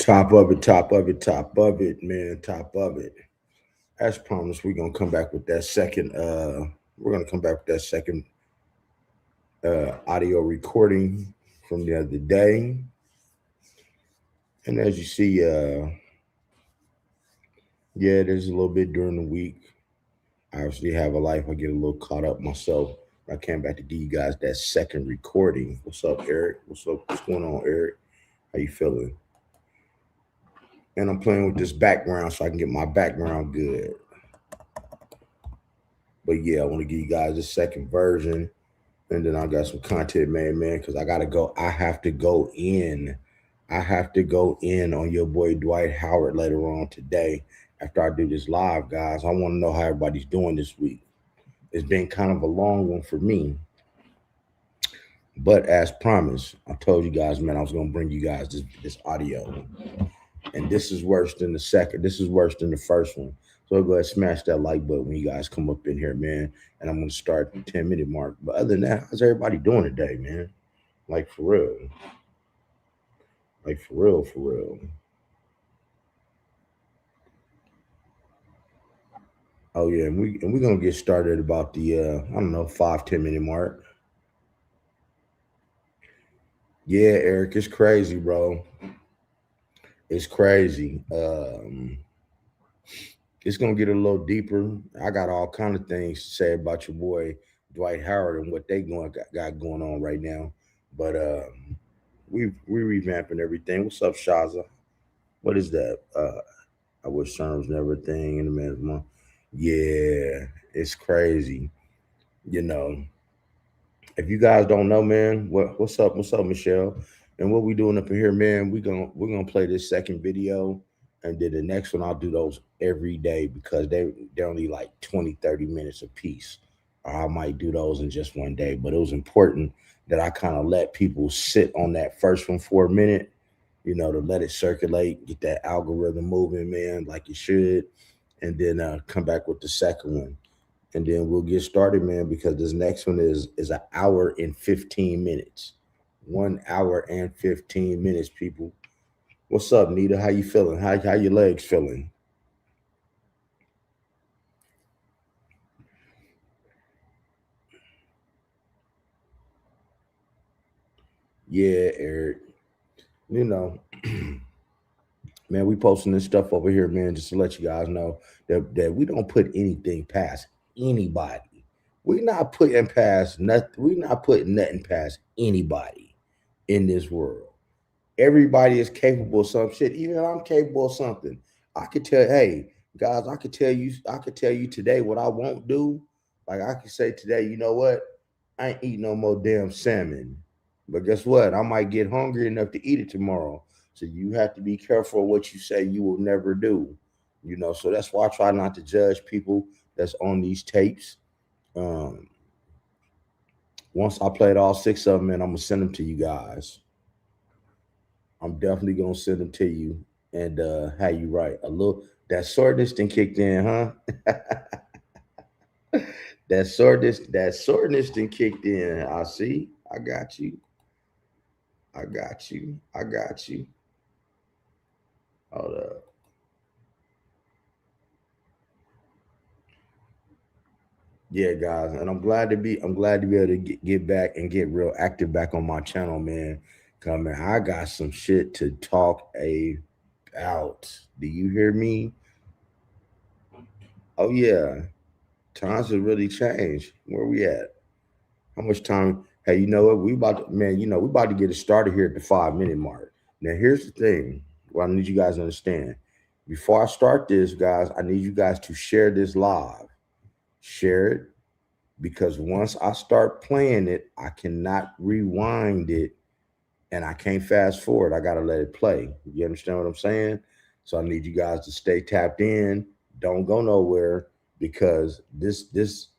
Top of it, top of it, top of it, man, top of it. As promised, we're gonna come back with that second. We're gonna come back with that second audio recording from the other day. And as you see, yeah, there's a little bit during the week. I obviously have a life. I get a little caught up myself. I came back to give you guys that second recording. What's up, Eric? What's up? What's going on, Eric? How you feeling? And I'm playing with this background so I can get my background good. But yeah, I want to give you guys a second version. And then I got some content, man, because I gotta go. I have to go in. I have to go in on your boy Dwight Howard later on today after I do this live, guys. I want to know how everybody's doing this week. It's been kind of a long one for me. But as promised, I told you guys, man, I was gonna bring you guys this audio. And this is worse than the second. This is worse than the first one. So go ahead, smash that like button when you guys come up in here, man. And I'm gonna start the 10-minute mark. But other than that, how's everybody doing today, man? Like for real. Like for real, for real. Oh yeah, and we're gonna get started about the I don't know, 5-10 minute mark. Yeah, Eric, it's crazy, bro. It's crazy. It's gonna get a little deeper. I got all kind of things to say about your boy Dwight Howard and what they got going on right now. But we revamping everything. What's up, Shaza? What is that? I wish son was never a thing in the man's month. Yeah, it's crazy. You know, if you guys don't know, man, what's up? What's up, Michelle? And what we doing up in here, man? We're gonna play this second video, and then the next one I'll do those every day because they're only like 20-30 minutes a piece. Or I might do those in just one day, but it was important that I kind of let people sit on that first one for a minute, to let it circulate, get that algorithm moving, man, like it should, and then come back with the second one, and then we'll get started, man, because this next one is an hour and 15 minutes. 1 hour and 15 minutes, people. What's up, Nita? How you feeling? How your legs feeling? Yeah, Eric. You know, man, we posting this stuff over here, man, just to let you guys know that we don't put anything past anybody. We're not putting past nothing. We're not putting nothing past anybody in this world. Everybody is capable of some shit. Even I'm capable of something. I could tell, hey, guys, I could tell you today what I won't do. Like I could say today, you know what? I ain't eating no more damn salmon. But guess what? I might get hungry enough to eat it tomorrow. So you have to be careful of what you say you will never do. So that's why I try not to judge people that's on these tapes. Um, Once I played all six of them, and I'm gonna send them to you guys. I'm definitely gonna send them to you and how you write a little. That soreness then kicked in, huh? That soreness then kicked in. I see. I got you. I got you. I got you. Hold up. Yeah, guys, and I'm glad to be able to get back and get real active back on my channel, man. Come man, I got some shit to talk about. Do you hear me? Oh yeah, times have really changed. Where we at? How much time? Hey, you know what? We about to, man. We about to get it started here at the 5 minute mark. Now, here's the thing. What I need you guys to understand. Before I start this, guys, I need you guys to share this live. Share it because once I start playing it, I cannot rewind it and I can't fast forward. I gotta let it play. You understand what I'm saying? So I need you guys to stay tapped in. Don't go nowhere because this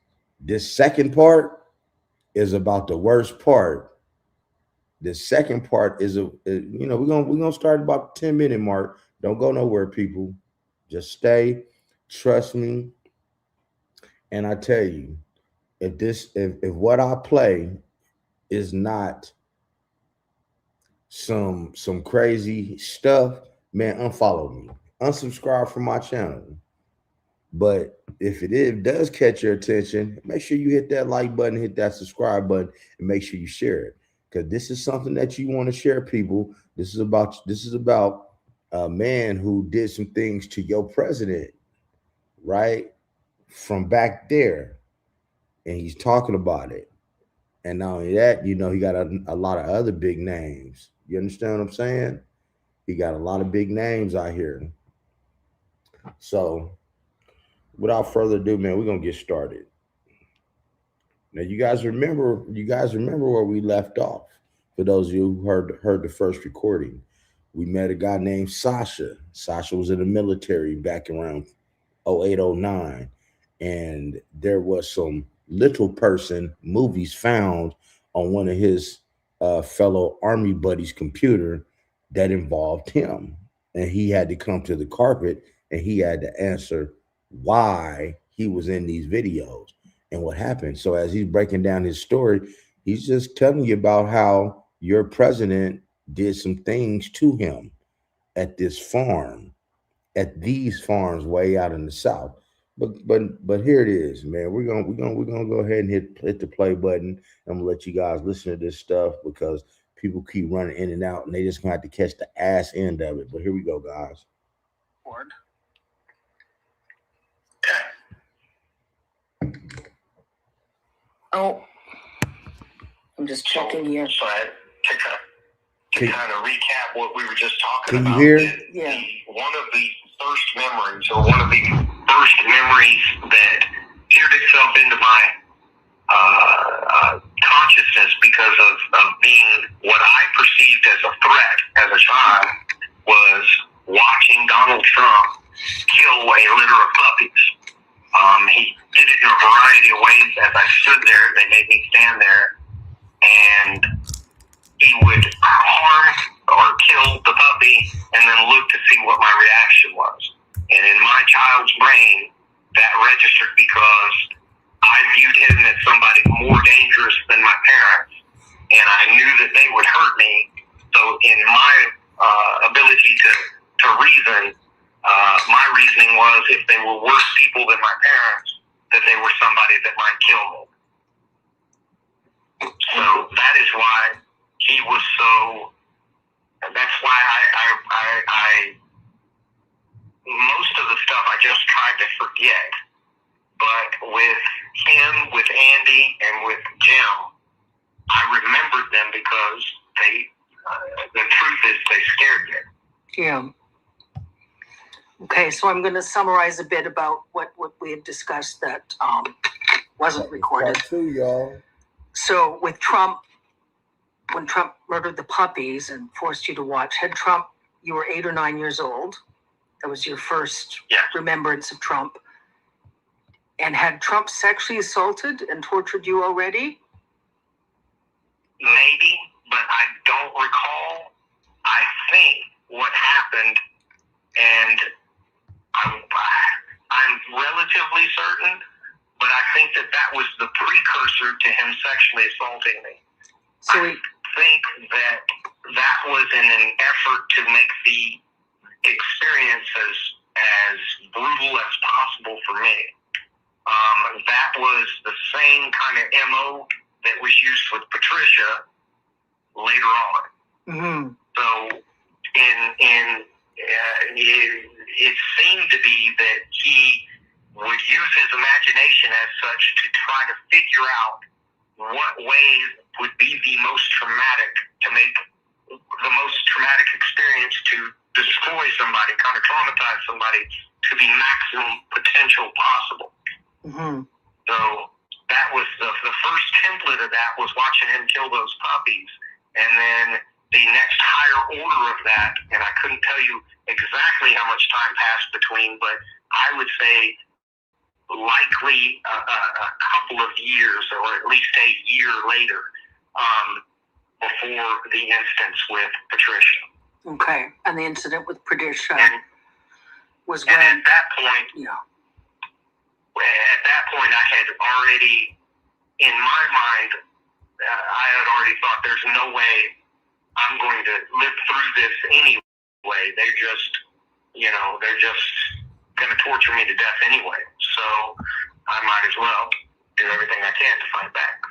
second part is about the worst part. The second part we're gonna start about the 10 minute mark. Don't go nowhere, people. Just stay. Trust me. And I tell you, if what I play is not some crazy stuff, man, unfollow me, unsubscribe from my channel. But if does catch your attention, make sure you hit that like button, hit that subscribe button, and make sure you share it. Because this is something that you want to share, people. This is about a man who did some things to your president, right? From back there. And he's talking about it. And not only that, he got a lot of other big names. You understand what I'm saying? He got a lot of big names out here. So without further ado, man, we're gonna get started. Now you guys remember where we left off. For those of you who heard the first recording, we met a guy named Sasha. Sasha was in the military back around 0809, and there was some little person movies found on one of his fellow army buddies' computer that involved him, and he had to come to the carpet and he had to answer why he was in these videos and what happened. So as he's breaking down his story, he's just telling you about how your president did some things to him at this farm, at these farms way out in the south. But here it is, man. We're gonna go ahead and hit the play button. I'm gonna let you guys listen to this stuff because people keep running in and out, and they just gonna have to catch the ass end of it. But here we go, guys. Oh, I'm just checking here. But to kind of recap what we were just talking Can about, you hear? Yeah. one of the first memories, or one of the first memories that peered itself into my consciousness because of being what I perceived as a threat as a child, was watching Donald Trump kill a litter of puppies. He did it in a variety of ways. As I stood there, they made me stand there, and he would harm or kill the puppy and then look to see what my reaction was. And in my child's brain, that registered because I viewed him as somebody more dangerous than my parents, and I knew that they would hurt me. So in my ability to reason, my reasoning was if they were worse people than my parents, that they were somebody that might kill me. So that is why he was so. That's why I most of the stuff I just tried to forget. But with him, with Andy, and with Jim, I remembered them because the truth is they scared me. Yeah. Okay, so I'm going to summarize a bit about what we had discussed that wasn't recorded. Part two, y'all. So with Trump, when Trump murdered the puppies and forced you to watch, you were 8 or 9 years old. That was your first remembrance of Trump. And had Trump sexually assaulted and tortured you already? Maybe, but I don't recall. I think what happened, and I'm relatively certain, but I think that was the precursor to him sexually assaulting me. So I think that was in an effort to make the experience as brutal as possible for me. That was the same kind of MO that was used with Patricia later on. Mm-hmm. So it seemed to be that he would use his imagination as such to try to figure out what ways would be the most traumatic, to make the most traumatic experience, to destroy somebody, kind of traumatize somebody to the maximum potential possible. Mm-hmm. So that was the first template of that, was watching him kill those puppies. And then the next higher order of that, and I couldn't tell you exactly how much time passed between, but I would say likely a couple of years, or at least a year later, before the instance with Patricia. Okay, and the incident with Patricia was when... And at that point, I had already, in my mind, I had already thought there's no way I'm going to live through this anyway. way. They're just going to torture me to death anyway. So I might as well do everything I can to fight back.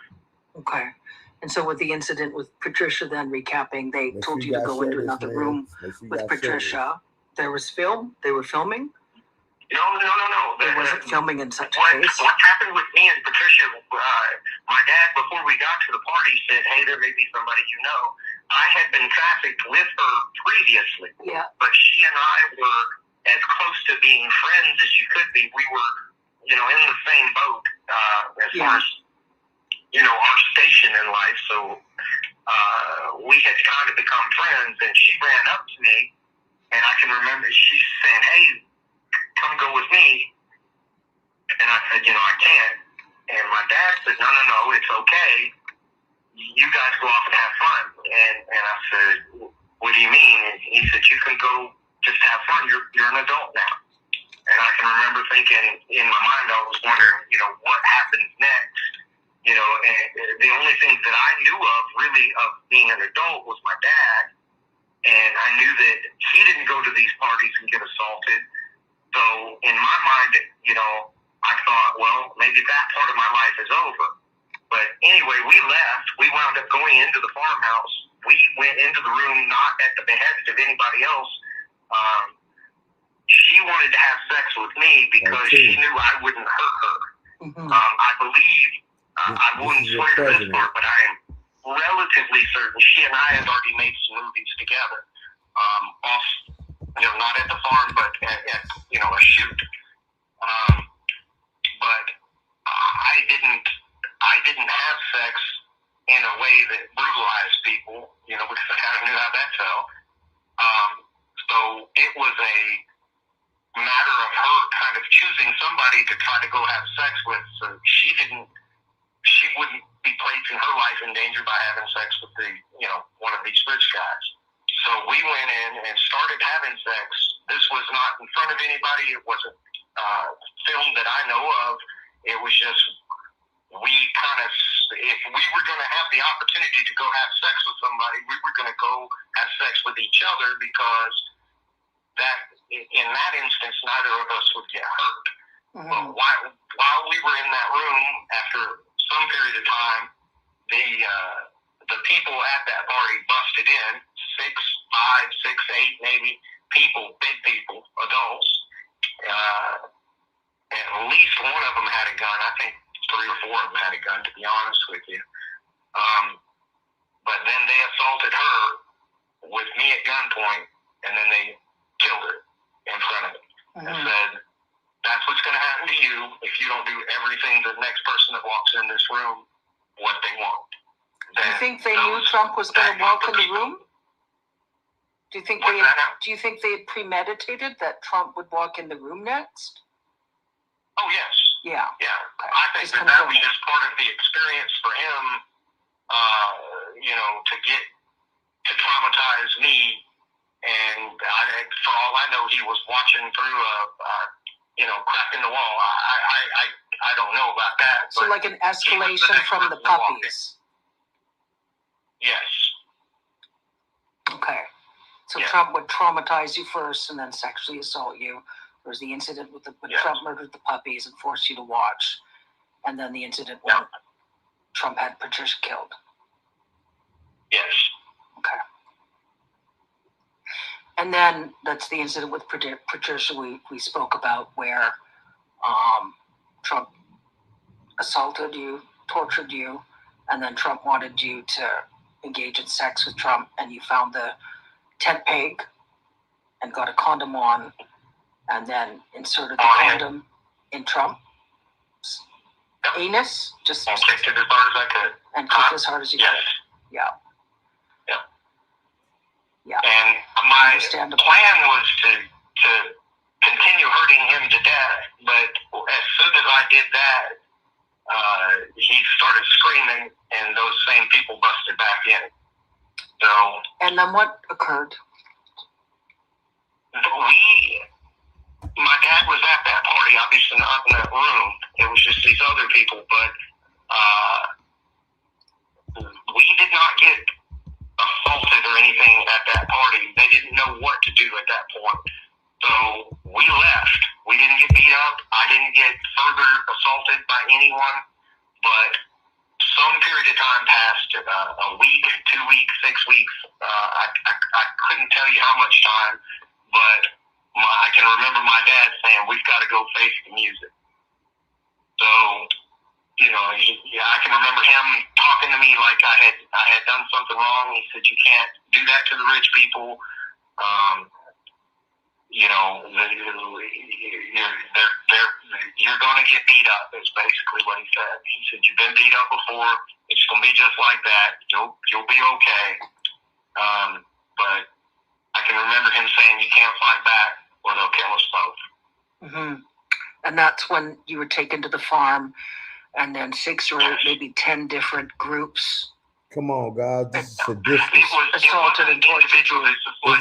Okay. And so with the incident with Patricia, then recapping, they told you to go into another room with Patricia. There was film? They were filming? No. It wasn't filming in such a case. What happened with me and Patricia, my dad, before we got to the party, said, hey, there may be somebody you know. I had been trafficked with her previously. Yeah. But she and I were as close to being friends as you could be. We were, in the same boat as far as, our station in life. So we had kind of become friends, and she ran up to me, and I can remember she saying, hey, come go with me. And I said, I can't. And my dad said, no, it's okay. You guys go off and have fun. And I said, what do you mean? And he said, you can go just have fun. You're an adult now. And I can remember thinking in my mind, I was wondering, what happens next? And the only things that I knew of really of being an adult was my dad. And I knew that he didn't go to these parties and get assaulted. So in my mind, I thought, well, maybe that part of my life is over. But anyway, we left. We wound up going into the farmhouse. We went into the room not at the behest of anybody else. She wanted to have sex with me because she knew I wouldn't hurt her. Mm-hmm. I believe, I wouldn't swear to this part, but I am relatively certain she and I had already made some movies together. Off, not at the farm, but at a shoot. But I didn't have sex in a way that brutalized people, because I kind of knew how that felt. So it was a matter of her kind of choosing somebody to try to go have sex with. So she wouldn't be placing her life in danger by having sex with one of these rich guys. So we went in and started having sex. This was not in front of anybody. It wasn't film that I know of. It was just, if we were going to have the opportunity to go have sex with somebody, we were going to go have sex with each other, because that, in that instance, neither of us would get hurt. Mm-hmm. But while we were in that room, after some period of time, the people at that party busted in, 6, 5, 6, 8 maybe people, big people, adults. At least one of them had a gun. I think 3 or 4 of them had a gun, to be honest with you. But then they assaulted her with me at gunpoint, and then they killed her in front of me. Mm-hmm. And said, that's what's going to happen to you if you don't do everything the next person that walks in this room what they want. Do you think they knew Trump was going to walk in the room? Do you think they had premeditated that Trump would walk in the room next? Oh, yes. Yeah. Yeah. Okay. I think that was just part of the experience for him, to traumatize me. And for all I know, he was watching through a crack in the wall. I don't know about that. So like an escalation from the puppies. Yes. Okay. So yeah. Trump would traumatize you first and then sexually assault you. There was the incident when Trump murdered the puppies and forced you to watch. And then the incident when Trump had Patricia killed. Yes. Okay. And then that's the incident with Patricia we spoke about, where Trump assaulted you, tortured you, and then Trump wanted you to engage in sex with Trump, and you found the tent peg and got a condom on, and then inserted the condom in Trump's anus, just and kicked it as hard as I could. And kicked as hard as you could. Yeah. Yeah. Yeah. And my plan was to continue hurting him to death, but as soon as I did that, he started screaming, and those same people busted back in. So. And then what occurred? My dad was at that party, obviously not in that room. It was just these other people, but we did not get assaulted or anything at that party. They didn't know know what to do at that point. So we left. We didn't get beat up. I didn't get further assaulted by anyone, but some period of time passed, a week, 2 weeks, 6 weeks. I couldn't tell you how much time, but I can remember my dad saying, "We've got to go face the music." So, I can remember him talking to me like I had done something wrong. He said, "You can't do that to the rich people. You're going to get beat up," is basically what he said. He said, "You've been beat up before. It's going to be just like that. You'll be okay." But I can remember him saying, "You can't fight back or they'll kill us both." Mm-hmm. And that's when you were taken to the farm, and then 6 or maybe 10 different groups. Come on, guys, this is sadistic. Assaulted and tortured. Is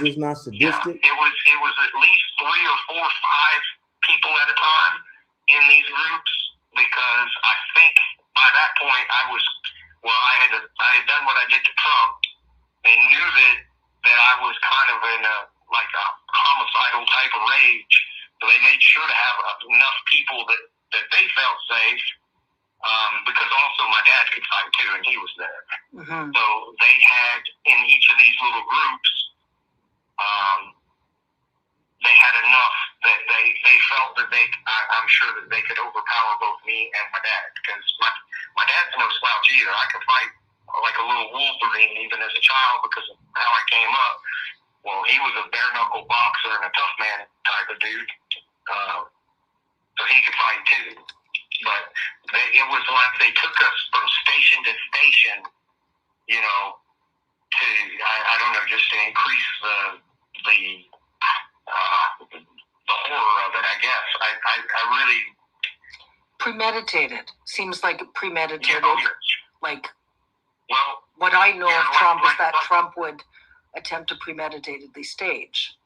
this not sadistic? Yeah, it was at least 3 or 4 or 5 people at a time in these groups, because I think by that point I had done what I did to Trump. They knew that I was kind of in a homicidal type of rage, so they made sure to have enough people that they felt safe, because also my dad could fight too, and he was there. Mm-hmm. So they had, in each of these little groups, they had enough that they felt that I'm sure that they could overpower both me and my dad, because my dad's no slouch either. I could fight like a little Wolverine even as a child because of how I came up. Well, he was a bare knuckle boxer and a tough man type of dude, so he could fight too. But it was like they took us from station to station, to I don't know, just to increase the horror of it, I guess. I really premeditated. Seems like premeditated. Like, well, what I know of Trump is that Trump would attempt to premeditatedly stage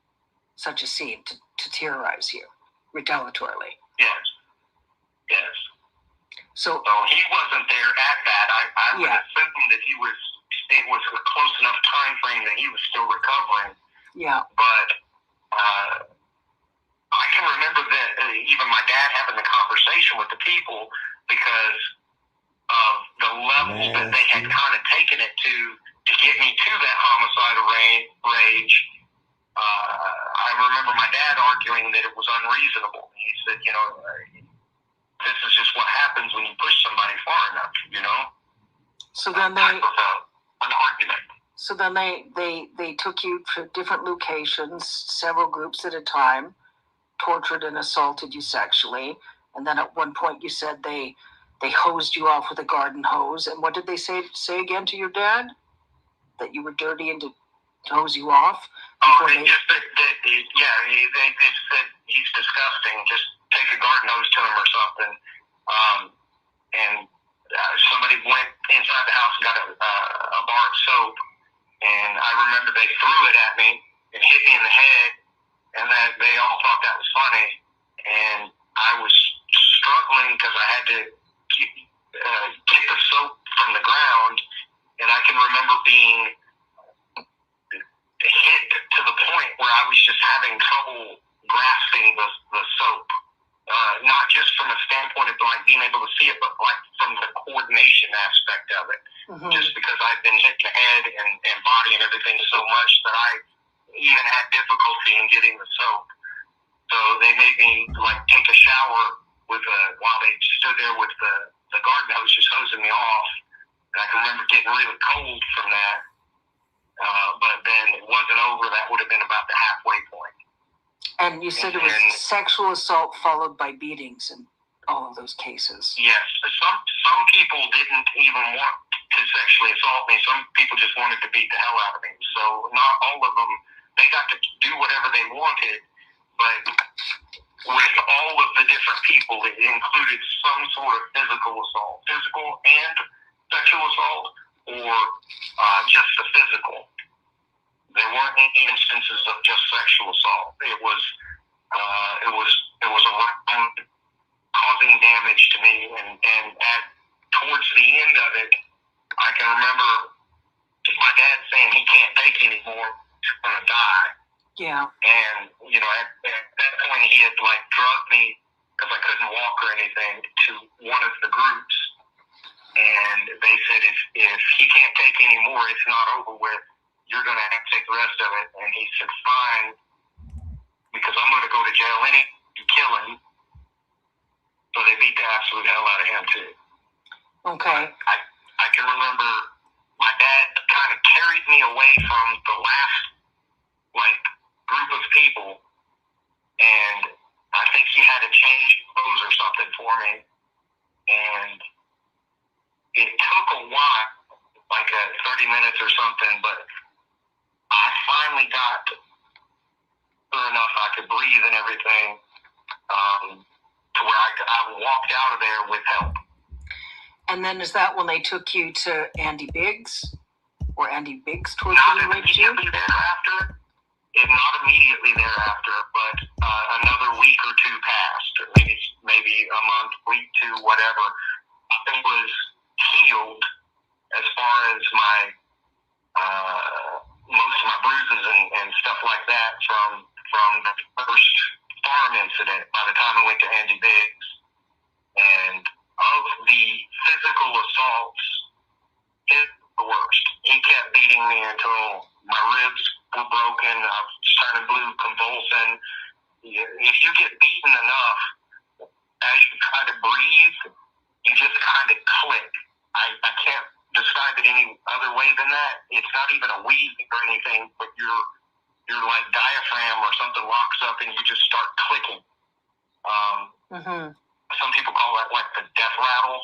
such a scene to terrorize you retaliatorily. Yes. So So he wasn't there at that. I would assume that it was a close enough time frame that he was still recovering. Yeah. But I can remember that even my dad having the conversation with the people, because of the level that they had kind of taken it to get me to that homicidal rage. I remember my dad arguing that it was unreasonable. He said, this is just what happens when you push somebody far enough, So then an argument. So then they took you to different locations, several groups at a time, tortured and assaulted you sexually, and then at one point you said they hosed you off with a garden hose. And what did they say again to your dad? That you were dirty and to hose you off? They said he's disgusting. Just take a garden hose to him or something. Somebody went inside the house and got a bar of soap, and I remember they threw it at me and hit me in the head, and that they all thought that was funny, and I was struggling because I had to get the soap from the ground, and I can remember being hit to the point where I was just having trouble grasping the soap. Not just from a standpoint of like being able to see it, but like from the coordination aspect of it. Mm-hmm. Just because I've been hit in the head and body and everything so much that I even had difficulty in getting the soap. So they made me like take a shower while they stood there with the garden hose just hosing me off. And I can remember getting really cold from that. But then it wasn't over. That would have been about the halfway point. And you said it was sexual assault followed by beatings in all of those cases. Yes. Some people didn't even want to sexually assault me. Some people just wanted to beat the hell out of me. So not all of them, they got to do whatever they wanted. But with all of the different people, it included some sort of physical assault. Physical and sexual assault, or just the physical. There weren't any instances of just sexual assault. It was around causing damage to me, and towards the end of it, I can remember my dad saying he can't take anymore, he's gonna die. Yeah. And, at that point he had like drugged me because I couldn't walk or anything to one of the groups. And they said, if he can't take any more, it's not over with. You're going to have to take the rest of it. And he said, fine, because I'm going to go to jail and kill him. So they beat the absolute hell out of him, too. Okay. I can remember my dad kind of carried me away from the last, group of people. And I think he had to change clothes or something for me. And it took a while, 30 minutes or something, but I finally got through enough I could breathe and everything, to where I walked out of there with help. And then is that when they took you to Andy Biggs? Or Andy Biggs tortured you? Not immediately thereafter, but another week or two passed, or maybe a month, week, two, whatever. I was healed as far as my most of my bruises and stuff like that from the first farm incident by the time I went to Andy Biggs. And of the physical assaults, his was the worst. He kept beating me until my ribs were broken. I was turning blue, convulsing. If you get beaten enough, as you try to breathe, you just kind of click. I can't describe it any other way than that. It's not even a wheeze or anything, but your diaphragm or something locks up and you just start clicking. Some people call that the death rattle.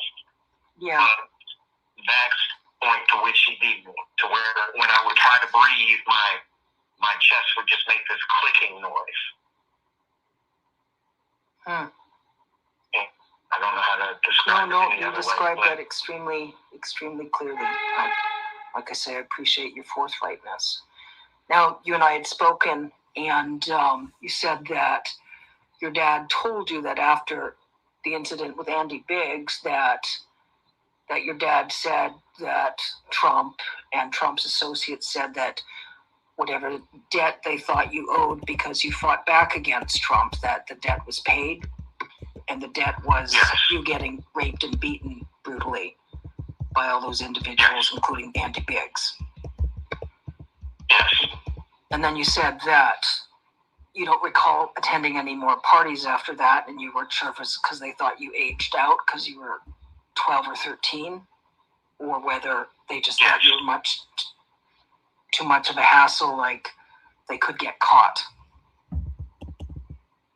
Yeah. That's the point to which he beat me, to where when I would try to breathe, my chest would just make this clicking noise. I don't know how to describe it any other way. You described that extremely, extremely clearly. Like I say, I appreciate your forthrightness. Now, you and I had spoken, and you said that your dad told you that after the incident with Andy Biggs, that your dad said that Trump and Trump's associates said that whatever debt they thought you owed because you fought back against Trump, that the debt was paid. And the debt was you getting raped and beaten brutally by all those individuals, including Andy Biggs. Yes. And then you said that you don't recall attending any more parties after that, and you weren't sure if it was because they thought you aged out because you were 12 or 13, or whether they just thought you were too much of a hassle, like they could get caught.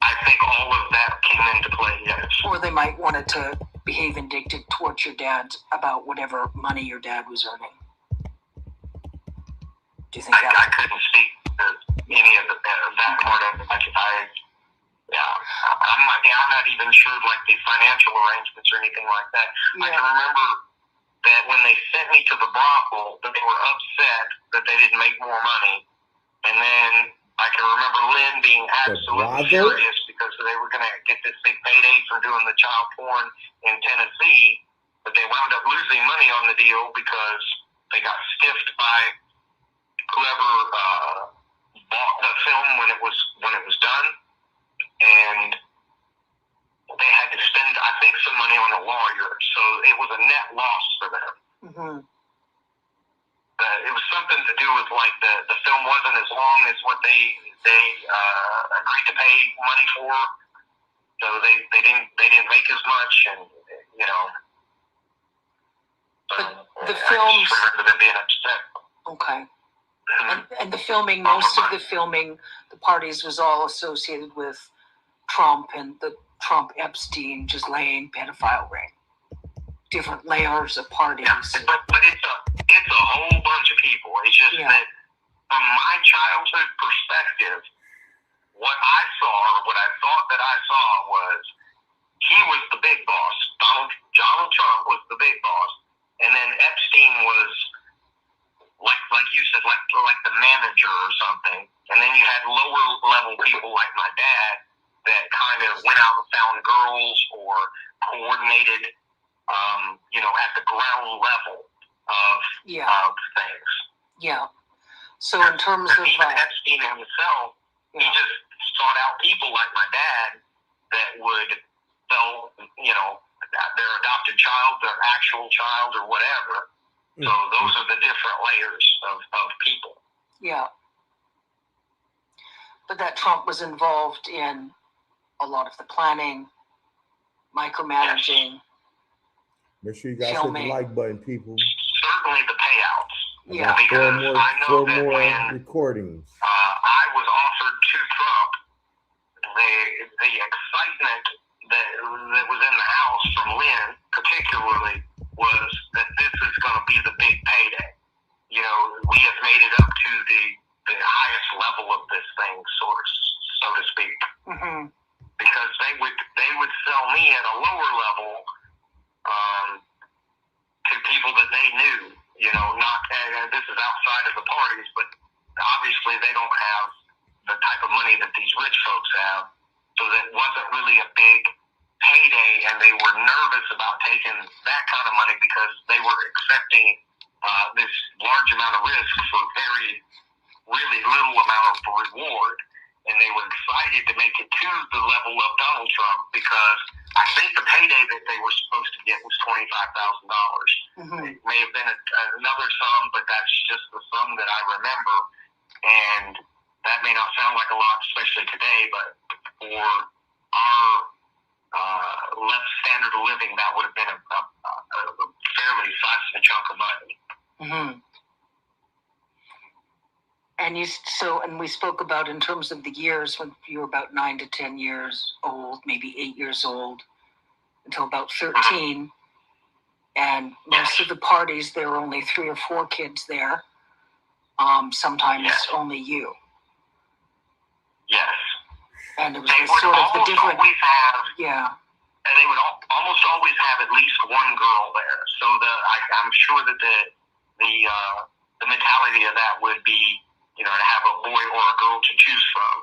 I think all of that came into play, yes. Or they might wanted to behave vindictive towards your dad about whatever money your dad was earning. Do you think that? I couldn't speak to any of that part of it. I'm not even sure the financial arrangements or anything like that. Yeah. I can remember that when they sent me to the brothel, that they were upset that they didn't make more money, and then I can remember Lynn being absolutely furious because they were going to get this big payday from doing the child porn in Tennessee, but they wound up losing money on the deal because they got stiffed by whoever bought the film when it was done, and they had to spend, I think, some money on a lawyer, so it was a net loss for them. Mm-hmm. It was something to do with the film wasn't as long as what they agreed to pay money for, so they didn't make as much, and But the films. I just remember them being upset. Okay. And the filming, most of the filming, the parties was all associated with Trump and the Trump Epstein just laying pedophile ring. Different layers of parties. Yeah, but it's a whole bunch of people. It's just that from my childhood perspective, what I saw, or what I thought that I saw, was he was the big boss. Donald Trump was the big boss, and then Epstein was like you said, like the manager or something. And then you had lower level people like my dad that kind of went out and found girls or coordinated, at the ground level of things. Yeah. So in terms of even Epstein himself, He just sought out people like my dad that would sell, their adopted child, their actual child, or whatever. So those are the different layers of people. Yeah. But that Trump was involved in a lot of the planning, micromanaging. Make sure you guys hit the like button, people. Certainly the payouts. Yeah. Because four more recordings. I was offered to Trump, the excitement that was in the house from Lynn, particularly, was that this is going to be the big payday. We have made it up to the highest level of this thing, so to speak. Mm-hmm. Because they would sell me at a lower level to people that they knew. Not this is outside of the parties, but obviously they don't have the type of money that these rich folks have. So that wasn't really a big payday, and they were nervous about taking that kind of money because they were accepting this large amount of risk for really little amount of reward. And they were excited to make it to the level of Donald Trump because I think the payday that they were supposed to get was $25,000. Mm-hmm. It may have been another sum, but that's just the sum that I remember. And that may not sound like a lot, especially today, but for our less standard of living, that would have been a fairly sizable chunk of money. Mm-hmm. And we spoke about in terms of the years when you were about 9 to 10 years old, maybe 8 years old, until about 13. And most of the parties, there were only 3 or 4 kids there. Sometimes only you. Yes. And it was sort of the different. And they would almost always have at least one girl there. So I'm sure that the mentality of that would be, to have a boy or a girl to choose from.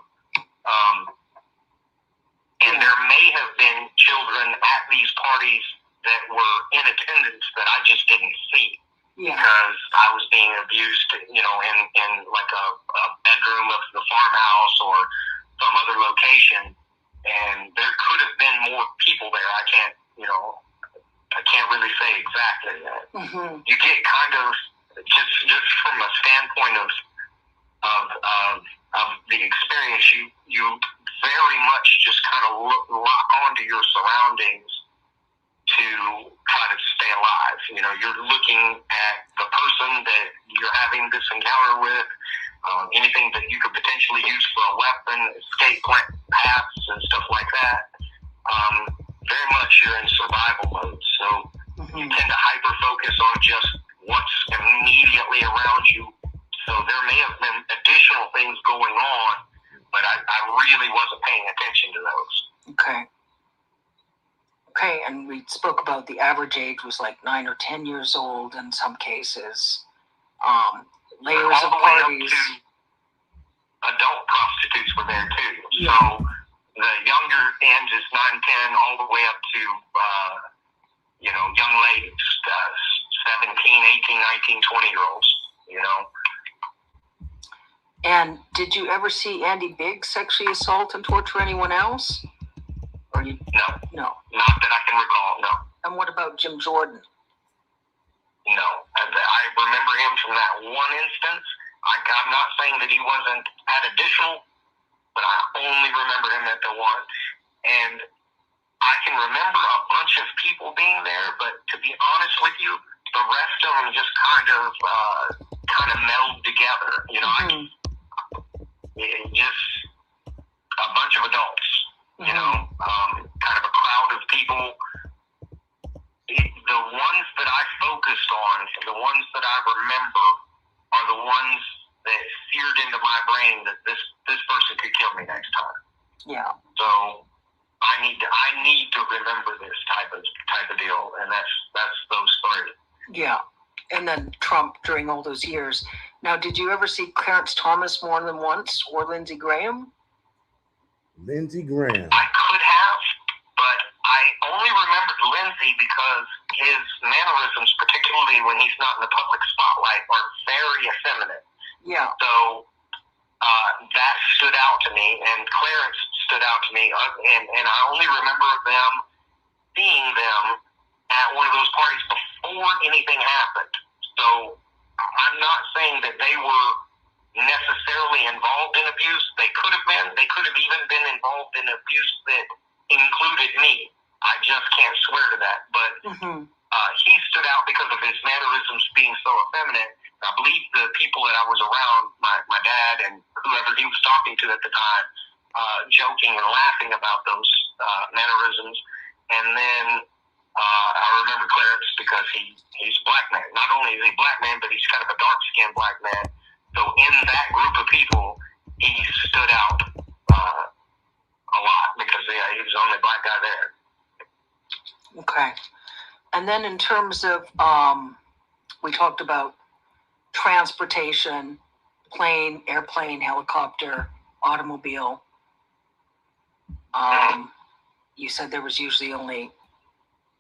And there may have been children at these parties that were in attendance that I just didn't see. Yeah. Because I was being abused, in like a bedroom of the farmhouse or some other location. And there could have been more people there. I can't really say exactly that. Mm-hmm. You get kind of just from a standpoint of the experience, you very much just kind of lock onto your surroundings to try to stay alive. You're looking at the person that you're having this encounter with, anything that you could potentially use for a weapon, escape paths and stuff like that. Very much you're in survival mode. So you tend to hyper focus on just what's immediately around you. So there may have been additional things going on, but I really wasn't paying attention to those. Okay, and we spoke about the average age was like 9 or 10 years old in some cases. Layers all of the way parties. Up to adult prostitutes were there too. Yeah. So the younger end is 9, 10, all the way up to young ladies, 17, 18, 19, 20-year-olds. And did you ever see Andy Biggs sexually assault and torture anyone else? Or you? No. Not that I can recall, no. And what about Jim Jordan? No. I remember him from that one instance. I'm not saying that he wasn't at additional, but I only remember him at the one. And I can remember a bunch of people being there, but to be honest with you, the rest of them just kind of meld together. Just a bunch of adults, kind of a crowd of people. The ones that I focused on, the ones that I remember, are the ones that seared into my brain that this person could kill me next time. Yeah. So I need to remember this type of deal, and that's those 3. Yeah. And then Trump during all those years. Now, did you ever see Clarence Thomas more than once, or Lindsey Graham? Lindsey Graham. I could have, but I only remembered Lindsey because his mannerisms, particularly when he's not in the public spotlight, are very effeminate. Yeah. So that stood out to me. me, and Clarence stood out to me, and I only remember seeing them at one of those parties before anything happened. So I'm not saying that they were necessarily involved in abuse. They could have been. They could have even been involved in abuse that included me. I just can't swear to that. But he stood out because of his mannerisms being so effeminate. I believe the people that I was around, my dad and whoever he was talking to at the time, joking and laughing about those mannerisms. And then I remember Clarence because he's a black man. Not only is he a black man, but he's kind of a dark-skinned black man. So in that group of people, he stood out a lot because he was the only black guy there. Okay. And then in terms of, we talked about transportation, plane, airplane, helicopter, automobile. You said there was usually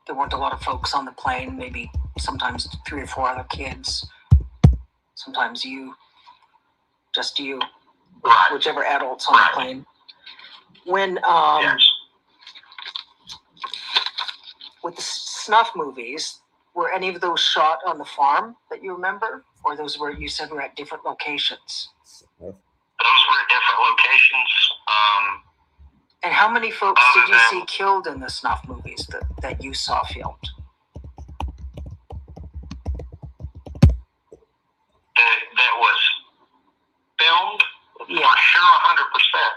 there weren't a lot of folks on the plane, maybe sometimes 3 or 4 other kids, sometimes just you, Right. whichever adults on the plane. When, with the snuff movies, were any of those shot on the farm that you remember? Or those were, you said, were at different locations? Those were at different locations. And how many folks did you see killed in the snuff movies that you saw filmed? That was filmed? Yeah. For sure, 100%.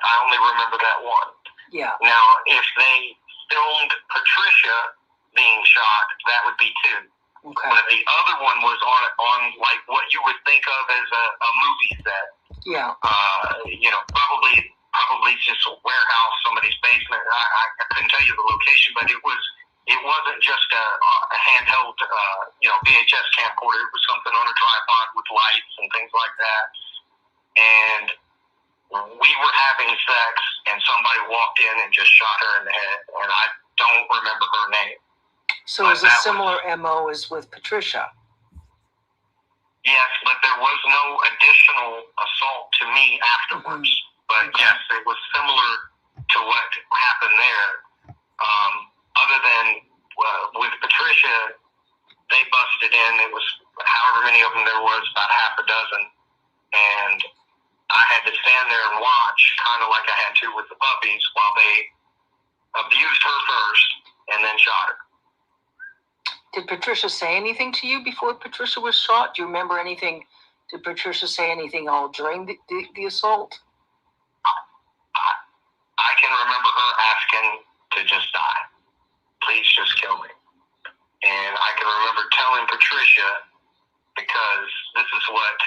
I only remember that one. Yeah. Now, if they filmed Patricia being shot, that would be 2. Okay. But the other one was on like what you would think of as a movie set. Yeah. Probably just a warehouse, somebody's basement. I couldn't tell you the location, but it wasn't just a handheld, VHS camcorder. It was something on a tripod with lights and things like that. And we were having sex, and somebody walked in and just shot her in the head, and I don't remember her name. So it was a similar MO as with Patricia. Yes, but there was no additional assault to me afterwards. But yes, it was similar to what happened there. Other than with Patricia, they busted in. It was however many of them there was, about half a dozen. And I had to stand there and watch, kind of like I had to with the puppies, while they abused her first and then shot her. Did Patricia say anything to you before Patricia was shot? Do you remember anything? Did Patricia say anything all during the assault? I can remember her asking to just die. Please just kill me. And I can remember telling Patricia, because this is what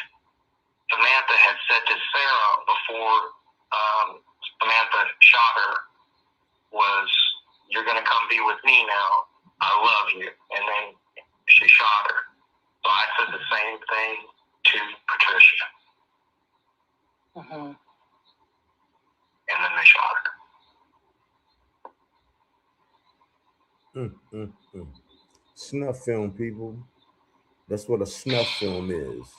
Samantha had said to Sarah before Samantha shot her, was, "You're going to come be with me now. I love you." And then she shot her. So I said the same thing to Patricia. And then they shot her. Snuff film, people. That's what a snuff film is.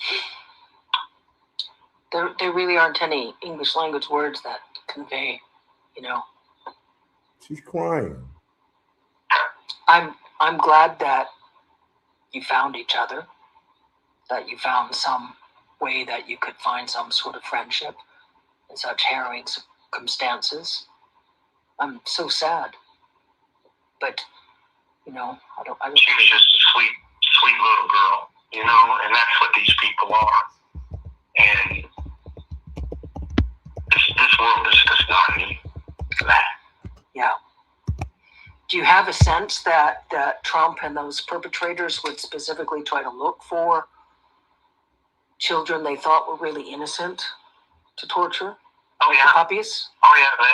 There really aren't any English language words that convey, She's crying. I'm glad that you found each other, that you found some way that you could find some sort of friendship in such harrowing circumstances. I'm so sad, but I don't. She was just a sweet little girl, and that's what these people are. And this world is just not me for that. Yeah. Do you have a sense that Trump and those perpetrators would specifically try to look for children they thought were really innocent to torture? Oh, yeah. The puppies? Oh, yeah.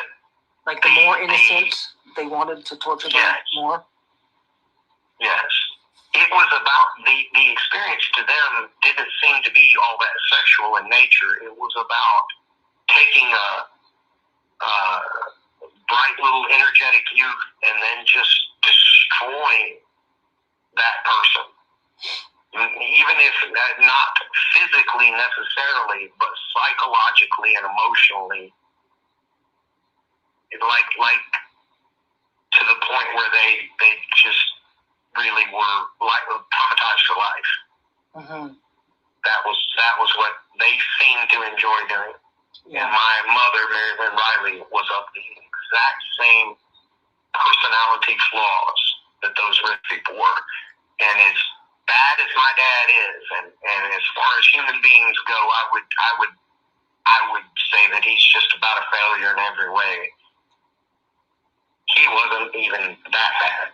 Like the more innocent, they wanted to torture them more? Yes. It was about the experience to them didn't seem to be all that sexual in nature. It was about taking a bright little energetic youth and then just destroying that person. Even if not physically necessarily, but psychologically and emotionally like to the point where they just really were like traumatized for life. Mm-hmm. That was what they seemed to enjoy doing. Yeah. And my mother, Mary Lynn Riley, was of the exact same personality flaws that those rich people were. And as bad as my dad is, and as far as human beings go, I would say that he's just about a failure in every way. He wasn't even that bad.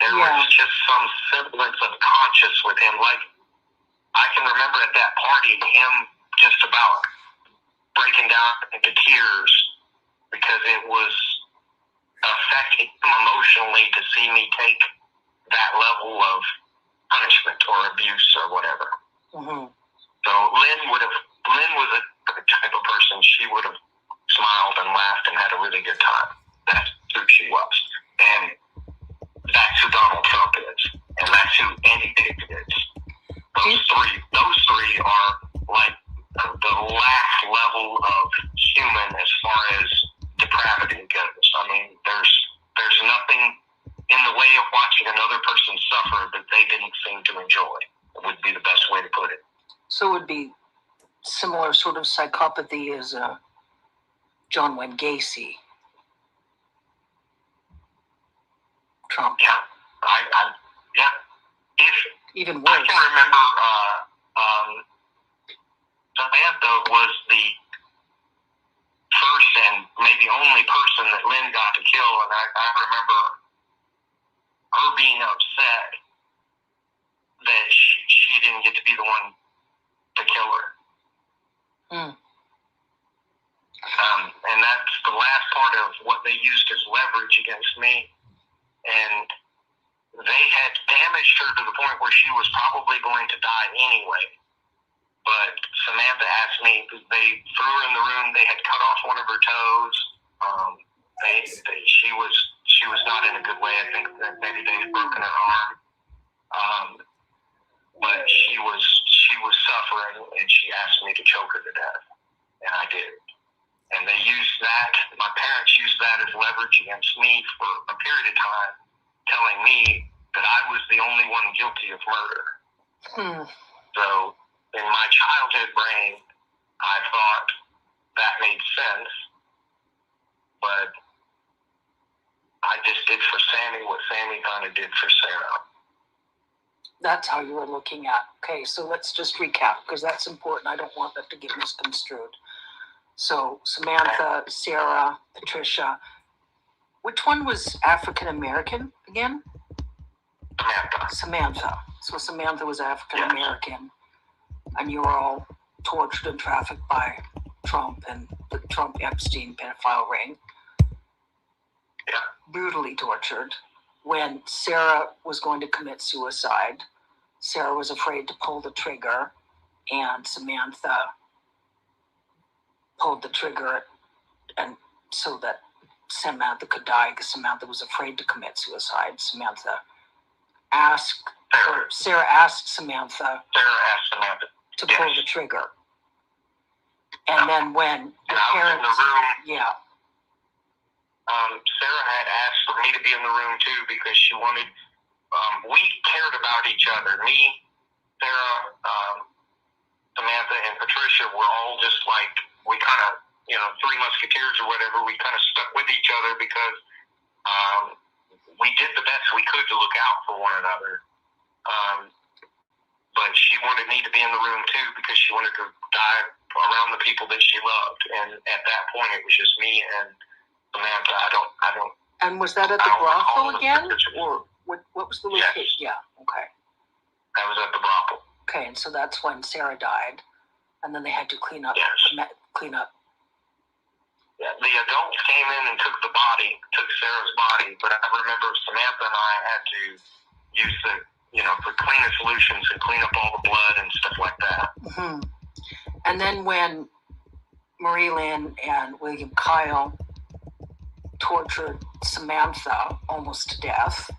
There was just some semblance of conscience with him. Like, I can remember at that party him just about breaking down into tears because it was affecting him emotionally to see me take that level of punishment or abuse or whatever. Mm-hmm. So Lynn was a type of person. She would have smiled and laughed and had a really good time. That's who she was. And that's who Donald Trump is. And that's who Andy Dick is. Those three are like the last level of human as far as depravity goes. I mean, there's nothing in the way of watching another person suffer that they didn't seem to enjoy. It would be the best way to put it. So it would be similar sort of psychopathy as John Wayne Gacy. Trump. Yeah, yeah. Even worse. I can remember Samantha was the first and maybe only person that Lynn got to kill, and I remember her being upset that she didn't get to be the one to kill her. Mm. And that's the last part of what they used as leverage against me. And they had damaged her to the point where she was probably going to die anyway. But Samantha asked me, they threw her in the room, they had cut off one of her toes. She was not in a good way. I think that maybe they had broken her arm. But she was suffering, and she asked me to choke her to death. And I did. And they used that, my parents used that as leverage against me for a period of time, telling me that I was the only one guilty of murder. So in my childhood brain, I thought that made sense, but I just did for Sammy what Sammy kind of did for Sarah. That's how you were looking at. Okay, so let's just recap, because that's important. I don't want that to get misconstrued. So Samantha, Sarah, Patricia. Which one was African American again? Samantha. So Samantha was African American, and you were all tortured and trafficked by Trump and the Trump Epstein pedophile ring. Yeah. Brutally tortured. When Sarah was going to commit suicide, Sarah was afraid to pull the trigger, and Samantha pulled the trigger, and so that Samantha could die, because Samantha was afraid to commit suicide. Sarah asked Samantha to pull the trigger. And then when the parents, was in the room, Sarah had asked for me to be in the room too, because she wanted, we cared about each other. Me, Sarah, Samantha, and Patricia were all just like, we kind of, Three Musketeers or whatever, we kind of stuck with each other because we did the best we could to look out for one another. But she wanted me to be in the room too, because she wanted to die around the people that she loved. And at that point, it was just me and Samantha. I don't. And was that at the brothel again, or what was the location? Yes. Yeah. Okay. That was at the brothel. Okay, and so that's when Sarah died, and then they had to clean up. Yes. Yeah, the adults came in and took Sarah's body, but I remember Samantha and I had to use the cleaner solutions and clean up all the blood and stuff like that. Mm-hmm. And then when Marie Lynn and William Kyle tortured Samantha almost to death,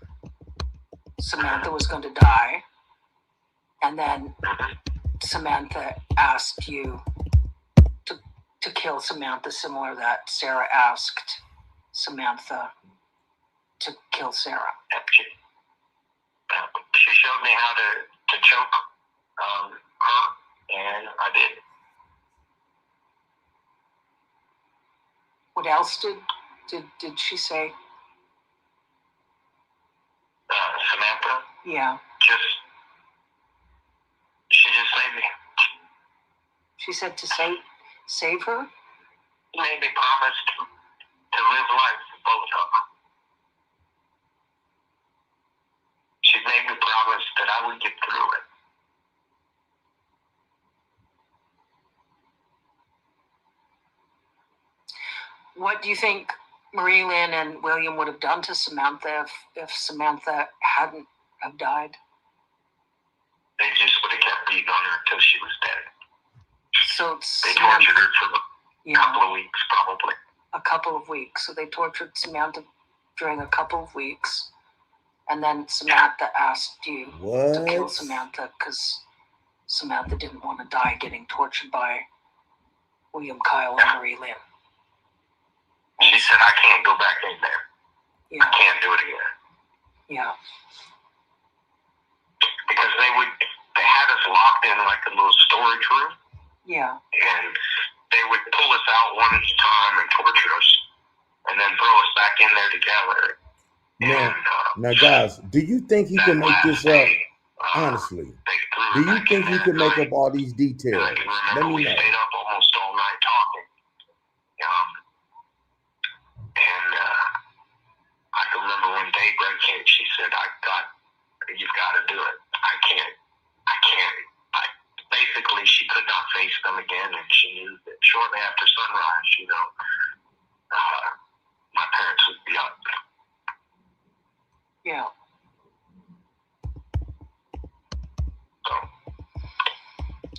Samantha was going to die, and then Samantha asked you to kill Samantha, similar that Sarah asked Samantha to kill Sarah. She showed me how to choke her, and I did. What else did she say? Samantha? Yeah. She just saved me. She said to save her? She made me promise to live life for both of them. She made me promise that I would get through it. What do you think Marie Lynn and William would have done to Samantha if Samantha hadn't have died? They just would have kept beating on her until she was dead. So they tortured her for a couple of weeks, probably. A couple of weeks. So they tortured Samantha during a couple of weeks. And then Samantha asked you to kill Samantha because Samantha didn't want to die getting tortured by William Kyle and Marie Lynn. She said, I can't go back in there. Yeah. I can't do it again. Yeah. Because they had us locked in like a little storage room. Yeah. And they would pull us out one at a time and torture us and then throw us back in there together. Now, guys, do you think he can make this up? Honestly, do you think he can make up all these details? Let me we know. stayed up almost all night talking. And I can remember when daybreak hit, she said, you've got to do it. I can't. Basically, she could not face them again, and she knew that shortly after sunrise, my parents would be up. Yeah. So,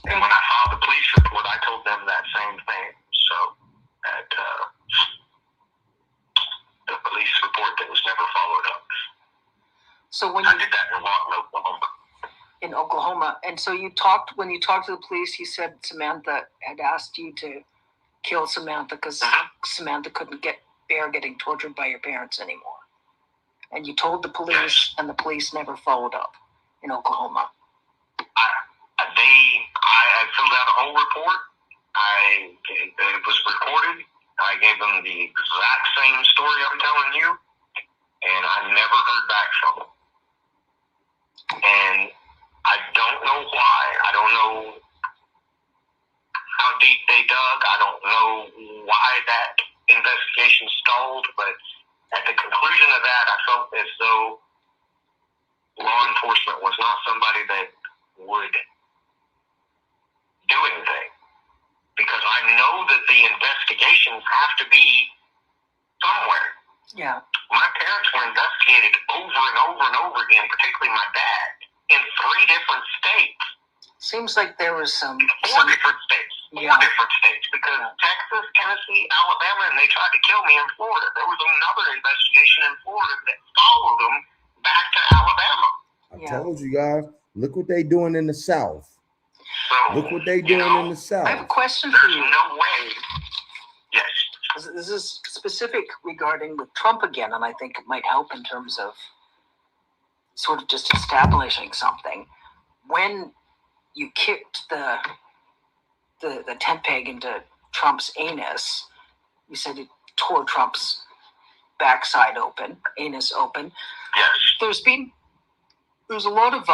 and when I filed the police report, I told them that same thing. So, that the police report that was never followed up. So when I did that in Lawton, Oklahoma. In Oklahoma, and so when you talked to the police, you said Samantha had asked you to kill Samantha because Samantha couldn't bear getting tortured by your parents anymore. And you told the police, and the police never followed up in Oklahoma. I filled out a whole report. It was recorded. I gave them the exact same story I'm telling you, and I never heard back from them. And I don't know why. I don't know how deep they dug. I don't know why that investigation stalled, but at the conclusion of that, I felt as though law enforcement was not somebody that would do anything. Because I know that the investigations have to be somewhere. Yeah. My parents were investigated over and over and over again, particularly my dad, in 3 different states. Seems like there was some different states. Four different states. Because Texas, Tennessee, Alabama, and they tried to kill me in Florida. There was another investigation in Florida that followed them back to Alabama. I told you guys, look what they doing in the South. So, look what they doing in the South. I have a question for you. There's no way. Yes. This is specific regarding with Trump again, and I think it might help in terms of sort of just establishing something. When you kicked the tent peg into Trump's anus, you said it tore Trump's backside open, anus open. Yes. There's a lot of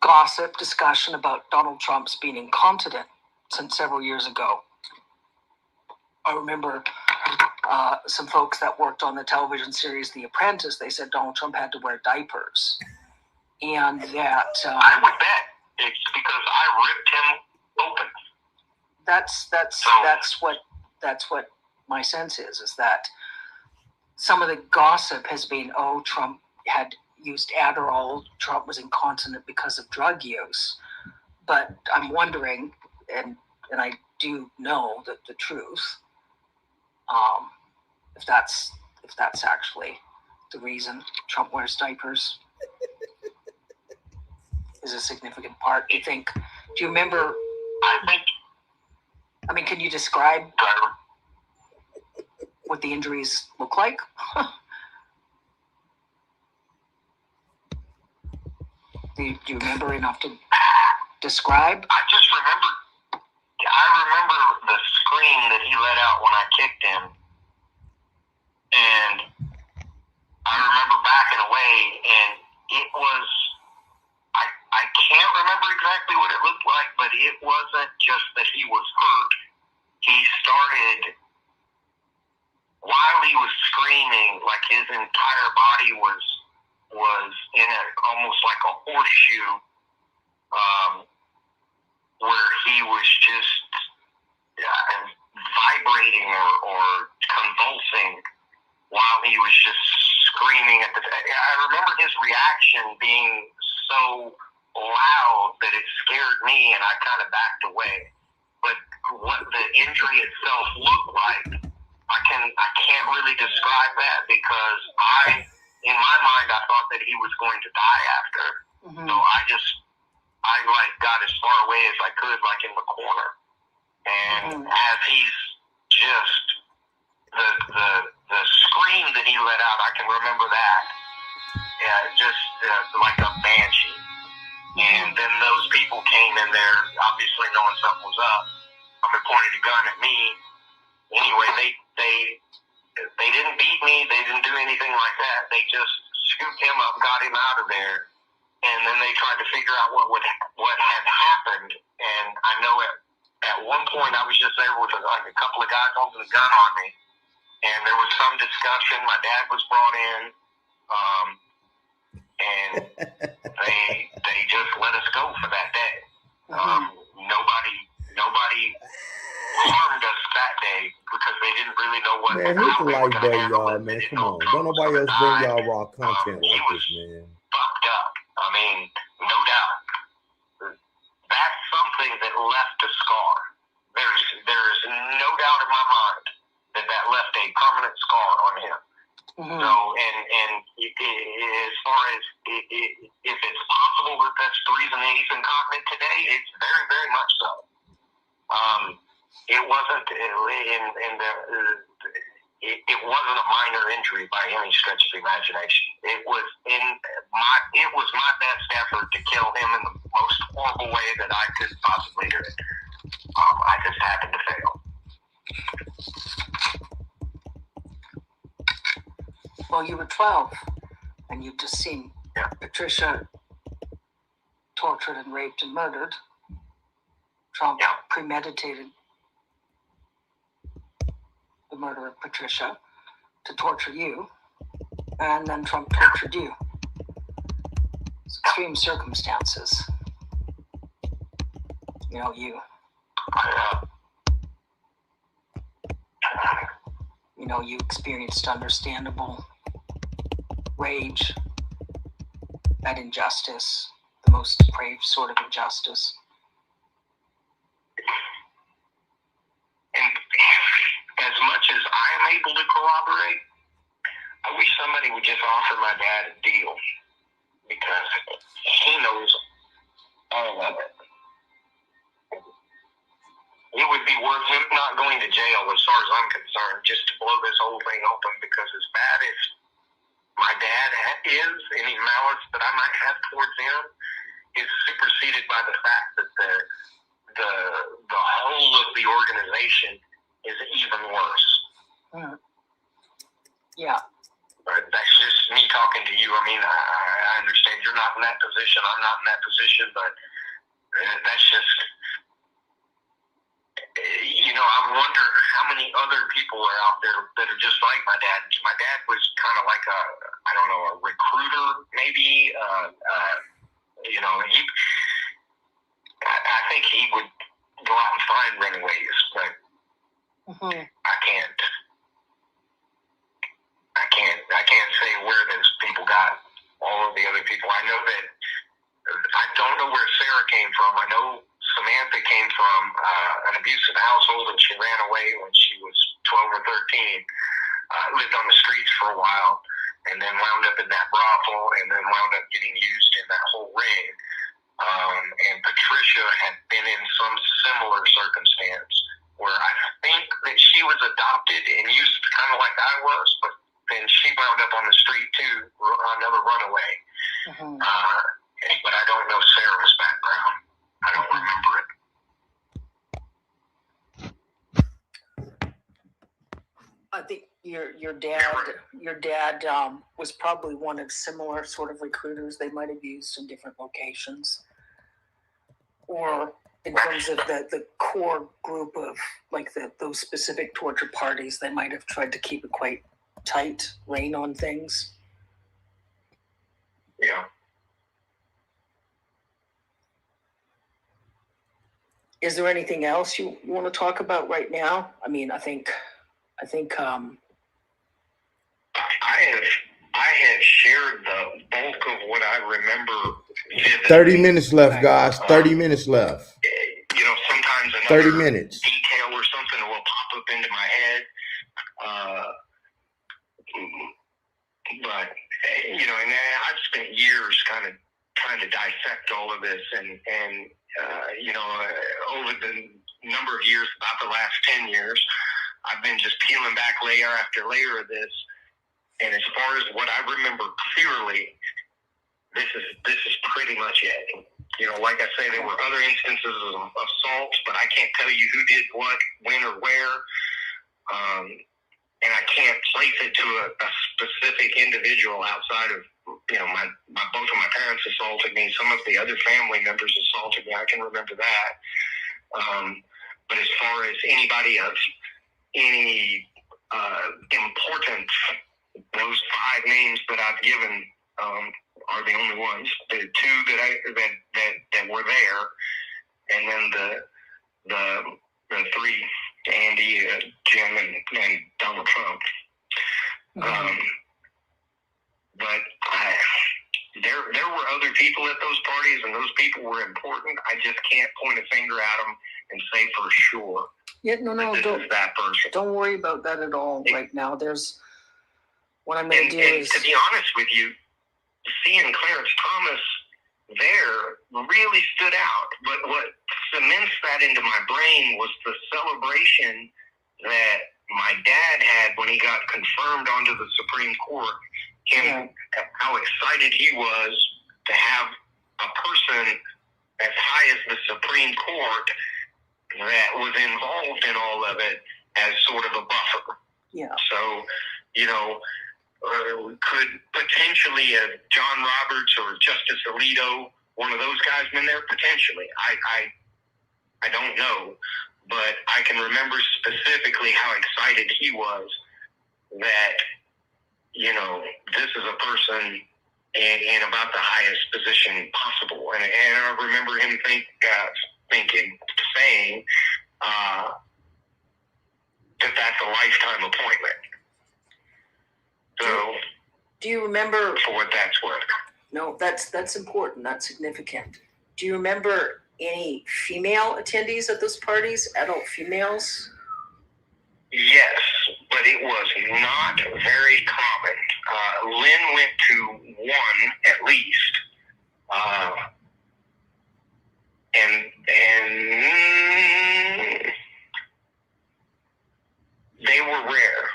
gossip, discussion about Donald Trump's being incontinent since several years ago. I remember some folks that worked on the television series The Apprentice, they said Donald Trump had to wear diapers. And that... I would bet it's because I ripped him open. That's what my sense is that some of the gossip has been, Trump had used Adderall, Trump was incontinent because of drug use. But I'm wondering, and I do know that the truth, if that's actually the reason Trump wears diapers is a significant part. Do you think Do you remember? I mean, can you describe what the injuries look like? Do you remember enough to describe? I remember the scream that he let out when I kicked him, and I remember backing away, and it was, I can't remember exactly what it looked like, but it wasn't just that he was hurt. He started, while he was screaming, like his entire body was in almost like a horseshoe, where he was just vibrating or convulsing while he was just screaming at I remember his reaction being so loud that it scared me, and I kind of backed away. But what the injury itself looked like, I can't really describe that, because in my mind, I thought that he was going to die after. Mm-hmm. So I got as far away as I could, like in the corner. And as he's just, the scream that he let out, I can remember that. Yeah, just like a banshee. And then those people came in there, obviously knowing something was up. They pointed a gun at me. Anyway, they didn't beat me. They didn't do anything like that. They just scooped him up, got him out of there, and then they tried to figure out what had happened. And I know at one point I was just there with a couple of guys holding a gun on me, and there was some discussion. My dad was brought in, and they just let us go for that day. Nobody harmed us that day because they didn't really know what. Man, hit the like button, y'all, man. Come on. Don't nobody else bring y'all raw content like this, man. Fucked up. I mean, no doubt. That's something that left a scar. There's no doubt in my mind that left a permanent scar on him. Mm-hmm. So, and as far as if it's possible that that's the reason that he's incontinent today, it's very, very much so. It wasn't it wasn't a minor injury by any stretch of the imagination. It was my best effort to kill him in the most horrible way that I could possibly do it. I just happened to fail. Well, you were 12, and you'd just seen Patricia tortured and raped and murdered. Trump premeditated the murder of Patricia to torture you, and then Trump tortured you. It's extreme circumstances. You experienced understandable rage at injustice, the most depraved sort of injustice. And as much as I'm able to corroborate, I wish somebody would just offer my dad a deal, because he knows all of it. It would be worth him not going to jail, as far as I'm concerned, just to blow this whole thing open, because as bad as my dad is, any malice that I might have towards him is superseded by the fact that the whole of the organization is even worse. Yeah. But that's just me talking to you. I mean, I understand you're not in that position. I'm not in that position, but that's just, I wonder how many other people are out there that are just like my dad. My dad was kind of like a recruiter, maybe. I think he would go out and find runaways, but I can't say where those people got all of the other people. I know that I don't know where Sarah came from. I know Samantha came from an abusive household, and she ran away when she was 12 or 13. Lived on the streets for a while, and then wound up in that brothel, and then wound up getting used in that whole ring. And Patricia had been in some similar circumstance where I think that she was adopted and used kind of like I was, but then she wound up on the street too, another runaway. But I don't know Sarah's background. I don't remember it. I think your dad was probably one of similar sort of recruiters they might have used in different locations, or in terms of the core group of like those specific torture parties, they might have tried to keep it quite tight rein on things. Yeah. Is there anything else you want to talk about right now? I mean, I think I have shared the bulk of what I remember vividly. 30 minutes left, guys. 30 minutes left. You know, sometimes 30 minutes. Detail or something will pop up into my head. But, you know, and I've spent years kind of trying to dissect all of this and you know, over the number of years, about the last 10 years, I've been just peeling back layer after layer of this. And as far as what I remember clearly, this is pretty much it. You know, like I say, there were other instances of assaults, but I can't tell you who did what, when, or where. And I can't place it to a specific individual outside of, you know, both of my parents assaulted me. Some of the other family members assaulted me. I can remember that. But as far as anybody of any importance, those 5 names that I've given are the only ones. The 2 that were there, and then the 3, Andy, Jim, and Donald Trump. But there were other people at those parties, and those people were important. I just can't point a finger at them and say for sure. Yeah, no, don't worry about that at all right now. There's what I'm going to do is, to be honest with you, seeing Clarence Thomas there really stood out. But what cements that into my brain was the celebration that my dad had when he got confirmed onto the Supreme Court. How excited he was to have a person as high as the Supreme Court that was involved in all of it as sort of a buffer. Yeah. So, you know, could potentially John Roberts or Justice Alito, one of those guys, been there? Potentially. I don't know, but I can remember specifically how excited he was that, you know, this is a person in about the highest position possible. And I remember him saying that that's a lifetime appointment. So, do you remember, for what that's worth? No, that's important. That's significant. Do you remember any female attendees at those parties? Adult females? Yes, but it was not very common. Lynn went to one at least, and they were rare.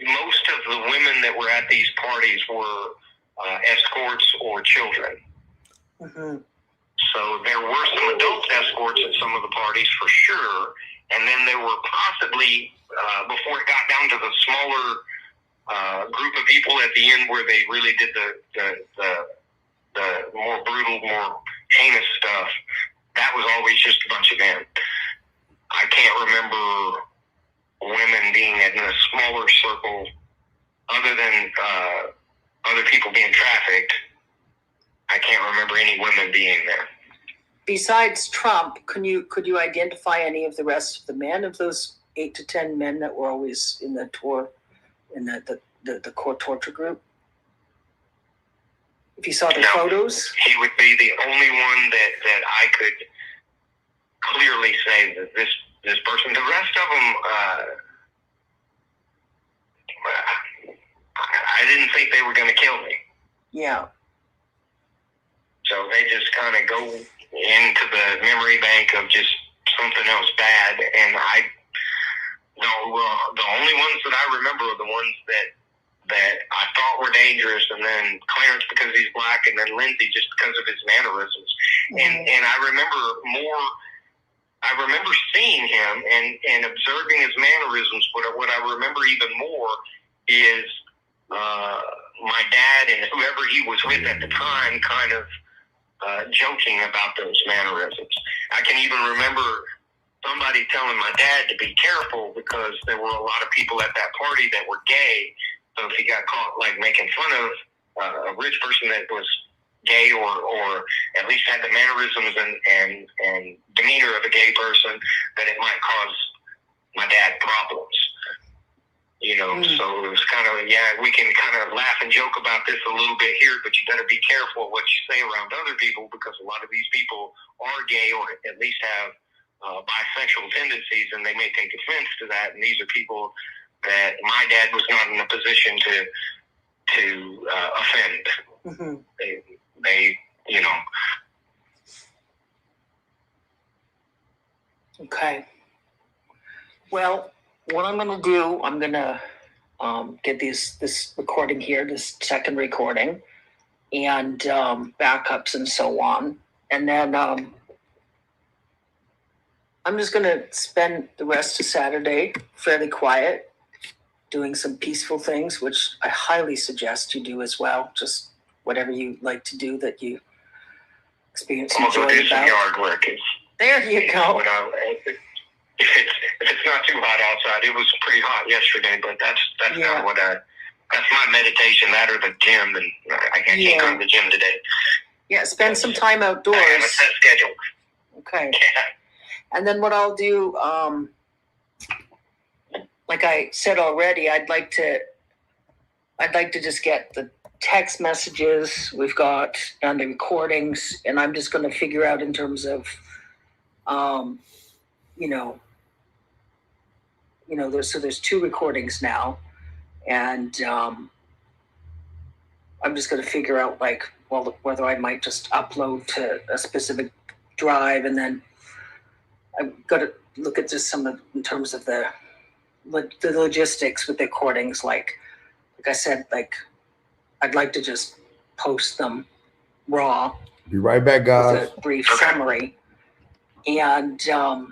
Most of the women that were at these parties were escorts or children. So there were some adult escorts at some of the parties for sure, and then there were possibly, before it got down to the smaller group of people at the end where they really did the more brutal, more heinous stuff, that was always just a bunch of men. I can't remember women being in a smaller circle other than other people being trafficked. I can't remember any women being there. Besides Trump, could you identify any of the rest of the men, of those 8 to 10 men that were always in the tour, in the core torture group? If you saw the photos? He would be the only one that I could clearly say that this person. The rest of them, I didn't think they were going to kill me. Yeah. So they just kind of go into the memory bank of just something else bad. And the only ones that I remember are the ones that I thought were dangerous, and then Clarence because he's black, and then Lindsay just because of his mannerisms. And I remember seeing him and observing his mannerisms. What I remember even more is my dad and whoever he was with at the time kind of joking about those mannerisms. I can even remember somebody telling my dad to be careful because there were a lot of people at that party that were gay. So if he got caught like making fun of a rich person that was gay or at least had the mannerisms and demeanor of a gay person, that it might cause my dad problems. So it was kind of, we can kind of laugh and joke about this a little bit here, but you better be careful what you say around other people because a lot of these people are gay or at least have bisexual tendencies, and they may take offense to that. And these are people that my dad was not in a position to offend. Mm-hmm. They. Okay. Well, what I'm going to do, I'm going to get this recording here, this second recording, and backups and so on. And then I'm just going to spend the rest of Saturday fairly quiet, doing some peaceful things, which I highly suggest you do as well. Just whatever you like to do that you experience and enjoy. I'm going to go do some yard work. There you go. If it's not too hot outside, it was pretty hot yesterday, but that's kind of that's my meditation, that or the gym, and I can't go to the gym today. Yeah, spend some time outdoors. I have a set schedule. Okay. Yeah. And then what I'll do, like I said already, I'd like to just get the text messages we've got and the recordings, and I'm just going to figure out in terms of, there's two recordings now, and I'm just going to figure out whether I might just upload to a specific drive, and then I've got to look at just in terms of the logistics with the recordings. Like I said, I'd like to just post them raw. Be right back, guys. With a brief summary, and a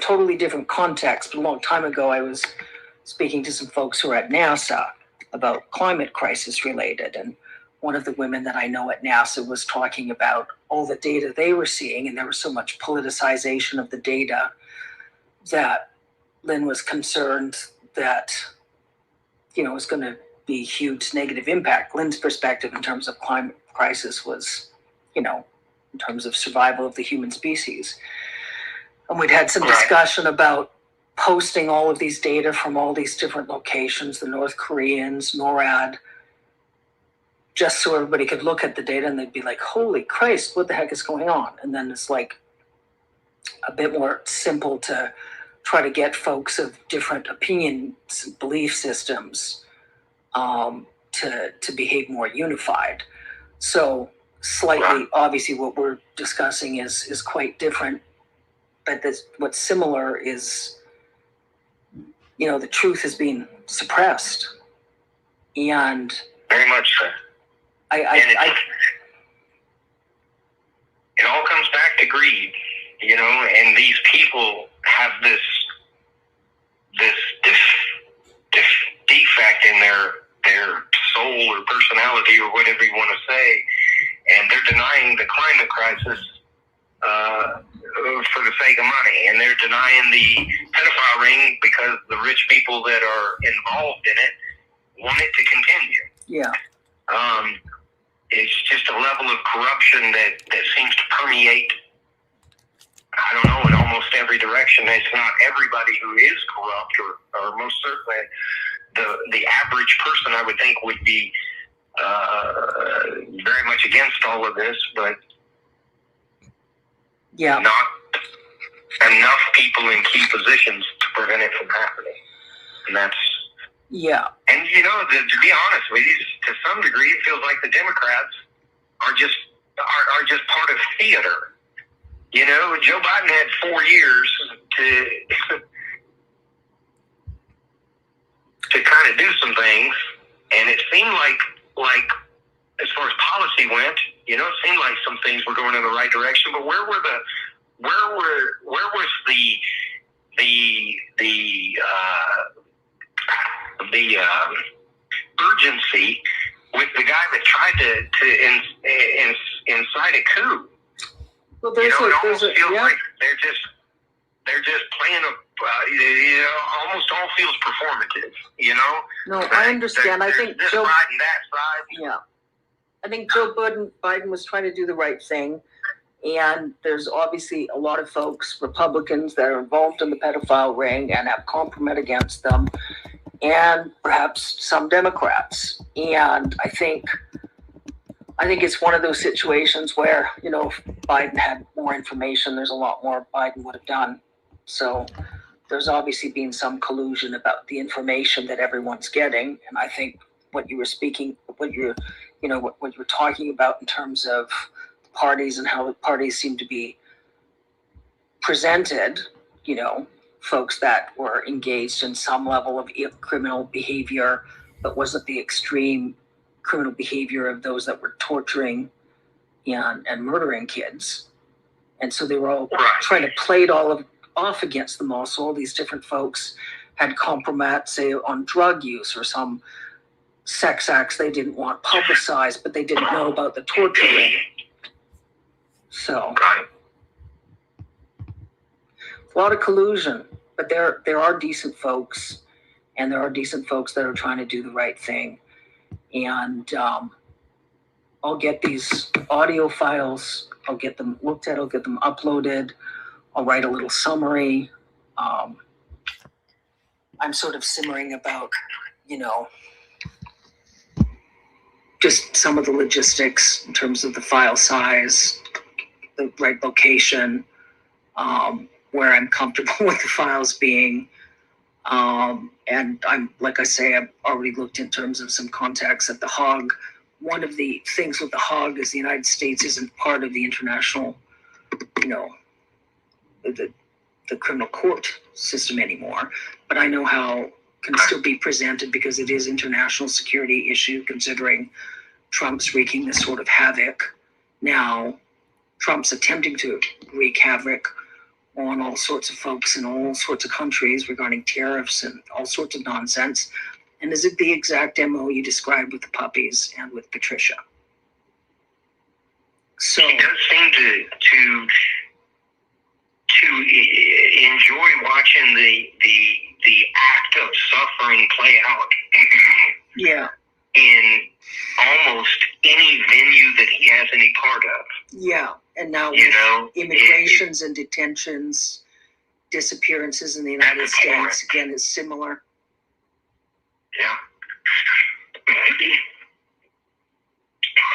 totally different context. But a long time ago, I was speaking to some folks who are at NASA about climate crisis related, and one of the women that I know at NASA was talking about all the data they were seeing, and there was so much politicization of the data that Lynn was concerned that, it was going to be a huge negative impact. Lynn's perspective in terms of climate crisis was, in terms of survival of the human species. And we'd had some discussion about posting all of these data from all these different locations, the North Koreans, NORAD, just so everybody could look at the data and they'd be like, holy Christ, what the heck is going on? And then it's like a bit more simple to try to get folks of different opinions, belief systems, to behave more unified. So slightly, obviously what we're discussing is quite different, but what's similar is, the truth is being suppressed. And very much so. It all comes back to greed, and these people have this defect in their soul or personality or whatever you want to say, and they're denying the climate crisis for the sake of money, and they're denying the pedophile ring because the rich people that are involved in it want it to continue. Yeah. It's just a level of corruption that seems to permeate, I don't know, in almost every direction. It's not everybody who is corrupt, or most certainly the average person, I would think, would be very much against all of this, but not enough people in key positions to prevent it from happening. And that's... Yeah. And, to be honest with you, to some degree, it feels like the Democrats are just part of theater. You know, Joe Biden had 4 years to kind of do some things, and it seemed like as far as policy went, you know, it seemed like some things were going in the right direction. But where was the urgency with the guy that tried to incite a coup? Well, there's it almost a feels yeah. like they're just playing almost all feels performative. You know. No, I understand. I think this Joe side and that side. Yeah, I think Joe Biden was trying to do the right thing, and there's obviously a lot of folks, Republicans, that are involved in the pedophile ring and have compromise against them, and perhaps some Democrats. And I think it's one of those situations where, you know, if Biden had more information, there's a lot more Biden would have done. So there's obviously been some collusion about the information that everyone's getting. And I think what you were talking about in terms of parties and how the parties seem to be presented, you know, folks that were engaged in some level of criminal behavior, but wasn't the extreme criminal behavior of those that were torturing and murdering kids. And so they were all trying to play it all off against them all. So all these different folks had compromise, say, on drug use or some sex acts they didn't want publicized, but they didn't know about the torturing. So a lot of collusion, but there are decent folks, and there are decent folks that are trying to do the right thing. And I'll get these audio files. I'll get them looked at. I'll get them uploaded. I'll write a little summary. I'm sort of simmering about, you know, just some of the logistics in terms of the file size, the right location, where I'm comfortable with the files being. And I'm, like I say, I've already looked in terms of some contacts at the Hague. One of the things with the Hague is the United States isn't part of the international, you know, the criminal court system anymore. But I know how it can still be presented because it is international security issue, considering Trump's wreaking this sort of havoc. Now, Trump's attempting to wreak havoc on all sorts of folks in all sorts of countries regarding tariffs and all sorts of nonsense. And is it the exact MO you described with the puppies and with Patricia? So he does seem to enjoy watching the act of suffering play out. Yeah. In almost any venue that he has any part of. Yeah. And now you with know, immigrations and detentions, disappearances in the United States, again, is similar. Yeah.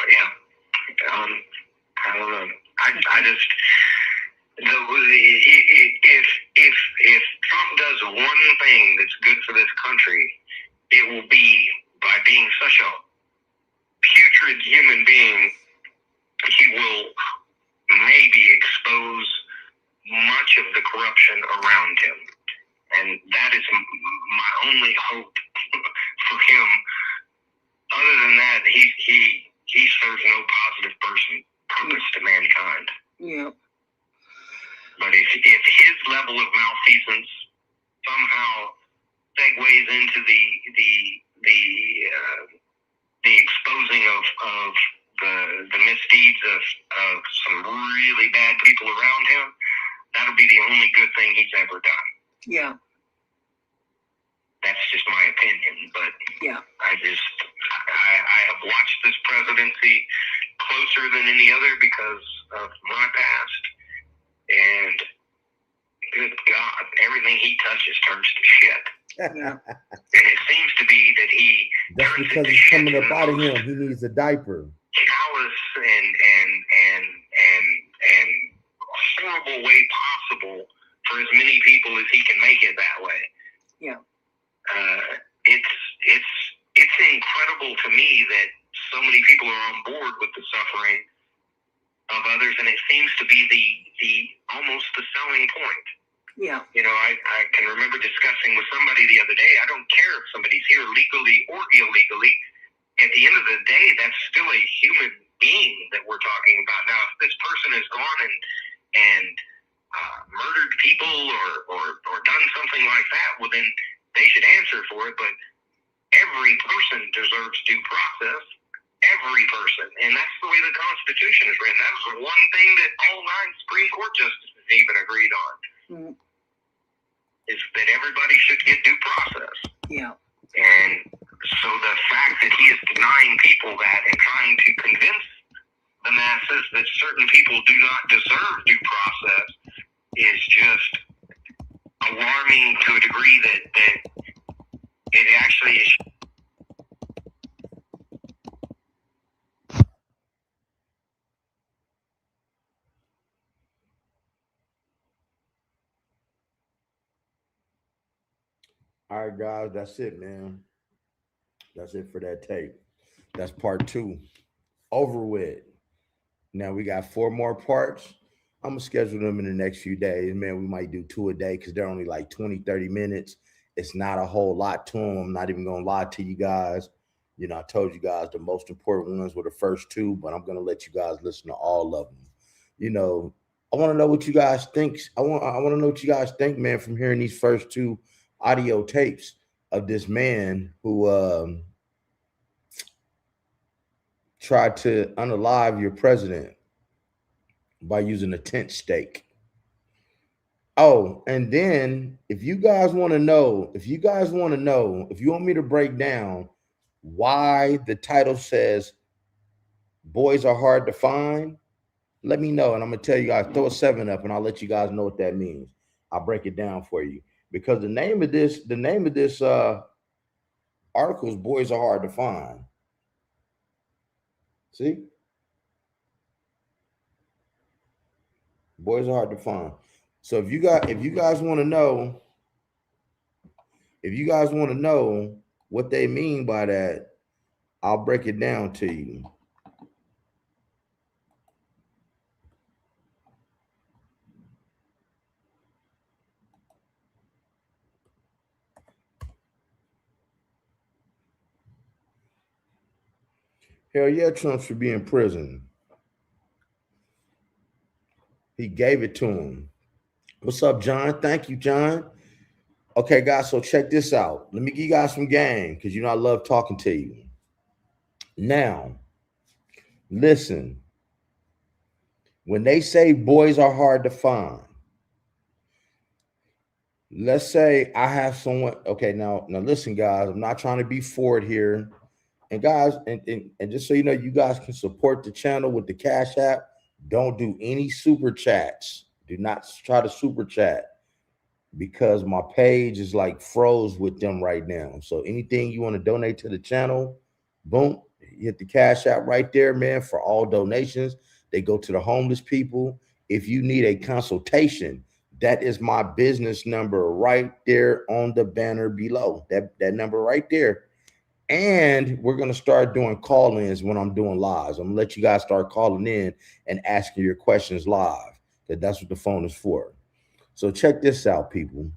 Yeah. I don't know. I just, if Trump does one thing that's good for this country, it will be by being such a putrid human being, he will maybe expose much of the corruption around him. And that is my only hope for him. Other than that, he serves no positive purpose to mankind. Yeah. But if his level of malfeasance somehow segues into the exposing of the misdeeds of some really bad people around him, that'll be the only good thing he's ever done. Yeah. That's just my opinion, but yeah. I have watched this presidency closer than any other because of my past, and good God, everything he touches turns to shit. Yeah. And it seems to be that that's because it's coming up out of him. He needs a diaper. Callous and horrible way possible for as many people as he can make it that way. Yeah. It's incredible to me that so many people are on board with the suffering of others, and it seems to be the almost the selling point. Yeah. You know, I can remember discussing with somebody the other day, I don't care if somebody's here legally or illegally. At the end of the day, that's still a human being that we're talking about. Now, if this person has gone and murdered people or done something like that, well, then they should answer for it. But every person deserves due process. Every person. And that's the way the Constitution is written. That was the one thing that all 9 Supreme Court justices even agreed on. Mm-hmm. Is that everybody should get due process. Yeah. And so the fact that he is denying people that and trying to convince the masses that certain people do not deserve due process is just alarming to a degree that it actually is. All right, guys, that's it, man. That's it for that tape. That's part 2. Over with. Now we got 4 more parts. I'm going to schedule them in the next few days. Man, we might do 2 a day because they're only like 20, 30 minutes. It's not a whole lot to them. I'm not even going to lie to you guys. You know, I told you guys the most important ones were the first 2, but I'm going to let you guys listen to all of them. You know, I want to know what you guys think. I want to know what you guys think, man, from hearing these first 2 audio tapes of this man who tried to unalive your president by using a tent stake. Oh, and then if you guys want to know, if you want me to break down why the title says boys are hard to find, let me know. And I'm going to tell you guys, throw a 7 up and I'll let you guys know what that means. I'll break it down for you. Because the name of this article is Boys Are Hard to Find. See? Boys are hard to find. So if you guys want to know what they mean by that, I'll break it down to you. Hell yeah, Trump should be in prison. He gave it to him. What's up, John? Thank you, John. Okay, guys, so check this out. Let me give you guys some game because you know I love talking to you. Now, listen. When they say boys are hard to find, let's say I have someone. Okay, now listen, guys. I'm not trying to be forward here. And guys, and just so you know, you guys can support the channel with the Cash App. Don't do any super chats. Do not try to super chat because my page is like froze with them right now. So anything you want to donate to the channel, boom, hit the Cash App right there, man, for all donations. They go to the homeless people. If you need a consultation, that is my business number right there on the banner below. That number right there. And we're going to start doing call-ins when I'm doing lives. I'm going to let you guys start calling in and asking your questions live. That's what the phone is for. So check this out, people.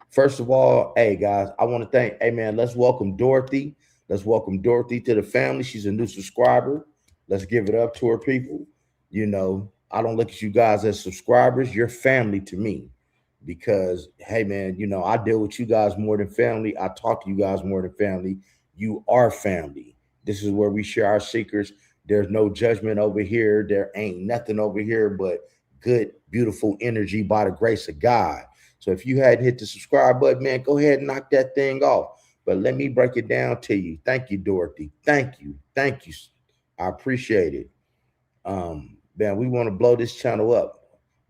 First of all, hey, guys, I want to thank, hey, man, let's welcome Dorothy. Let's welcome Dorothy to the family. She's a new subscriber. Let's give it up to her, people. You know, I don't look at you guys as subscribers. You're family to me. Because, hey, man, you know, I deal with you guys more than family. I talk to you guys more than family. You are family. This is where we share our secrets. There's no judgment over here. There ain't nothing over here but good, beautiful energy by the grace of God. So if you hadn't hit the subscribe button, man, go ahead and knock that thing off. But let me break it down to you. Thank you, Dorothy. Thank you. Thank you. I appreciate it. Man, we want to blow this channel up.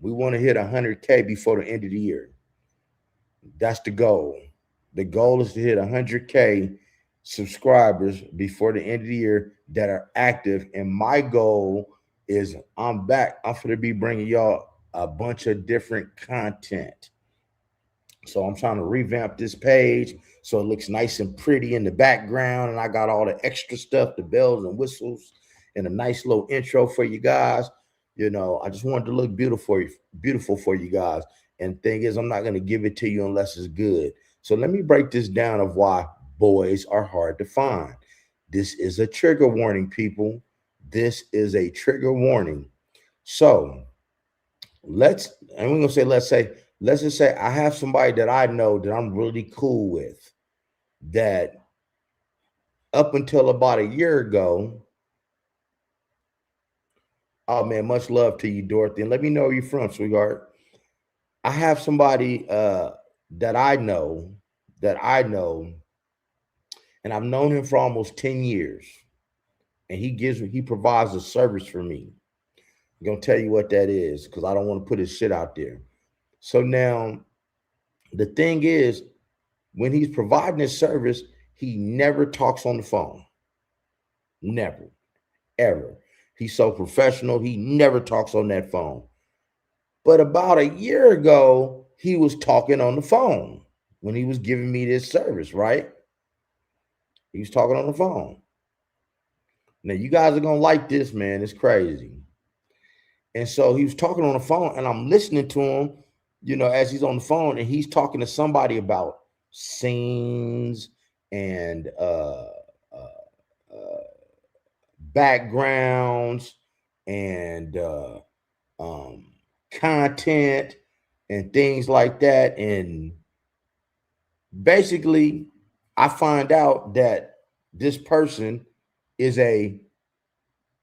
We want to hit 100K before the end of the year. That's the goal. The goal is to hit 100K subscribers before the end of the year that are active. And my goal is I'm back. I'm going to be bringing y'all a bunch of different content. So I'm trying to revamp this page so it looks nice and pretty in the background. And I got all the extra stuff, the bells and whistles, and a nice little intro for you guys. You know, I just wanted to look beautiful for you guys. And the thing is, I'm not going to give it to you unless it's good. So let me break this down of why boys are hard to find. This is a trigger warning, people. This is a trigger warning. So let's just say I have somebody that I know that I'm really cool with, that up until about a year ago. Oh man, much love to you, Dorothy. And let me know where you're from, sweetheart. I have somebody that I know, and I've known him for almost 10 years. And he provides a service for me. I'm gonna tell you what that is because I don't want to put his shit out there. So now the thing is, when he's providing his service, he never talks on the phone. Never, ever. He's so professional, he never talks on that phone. But about a year ago, he was talking on the phone when he was giving me this service, right? He was talking on the phone. Now, you guys are going to like this, man. It's crazy. And so he was talking on the phone, and I'm listening to him, you know, as he's on the phone, and he's talking to somebody about scenes and backgrounds and content and things like that. And basically, I find out that this person is a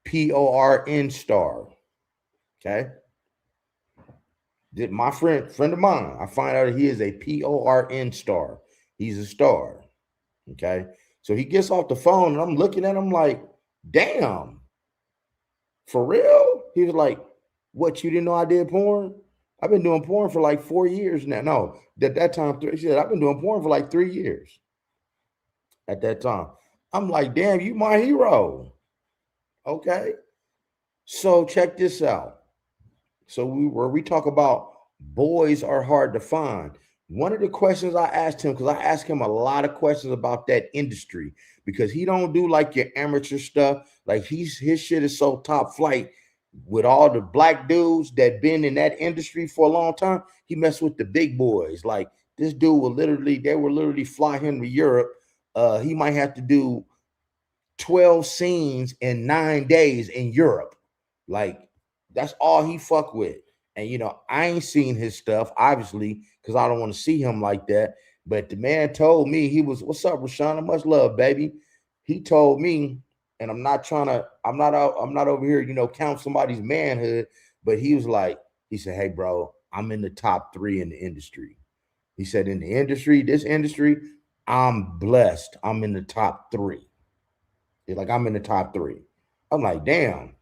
PORN star. Okay. My friend of mine, I find out that he is a PORN star. He's a star. Okay. So he gets off the phone and I'm looking at him like, damn, for real? He was like, what, you didn't know I did porn? I've been doing porn for like 4 years now. No, at that time, he said, I've been doing porn for like 3 years. At that time, I'm like, damn, you my hero. Okay. So check this out. So we talk about boys are hard to find. One of the questions I asked him, because I asked him a lot of questions about that industry, because he don't do like your amateur stuff. Like his shit is so top flight with all the black dudes that been in that industry for a long time. He messed with the big boys. Like this dude they will literally fly him to Europe. He might have to do 12 scenes in 9 days in Europe. Like that's all he fuck with. And you know, I ain't seen his stuff, obviously, because I don't want to see him like that. But the man told me what's up, Rashana? Much love, baby. He told me, and I'm not over here, you know, count somebody's manhood, but he said, hey, bro, I'm in the top 3 in the industry. He said, in the industry, this industry, I'm blessed. I'm in the top 3. He's like, I'm in the top 3. I'm like, damn.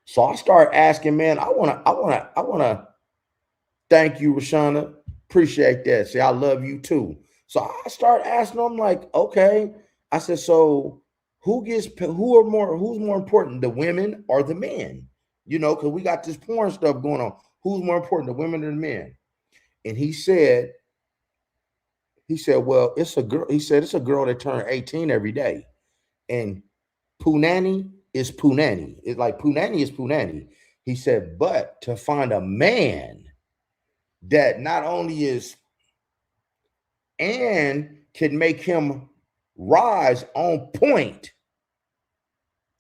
So I start asking, man, I wanna thank you, Rashana. Appreciate that. Say I love you too. So I start asking them, like, okay. I said, so who's more important, the women or the men? You know, because we got this porn stuff going on. Who's more important, the women or the men? And he said, well, it's a girl. He said it's a girl that turned 18 every day. And punani is punani. It's like punani is punani. He said, but to find a man that not only is and can make him rise on point,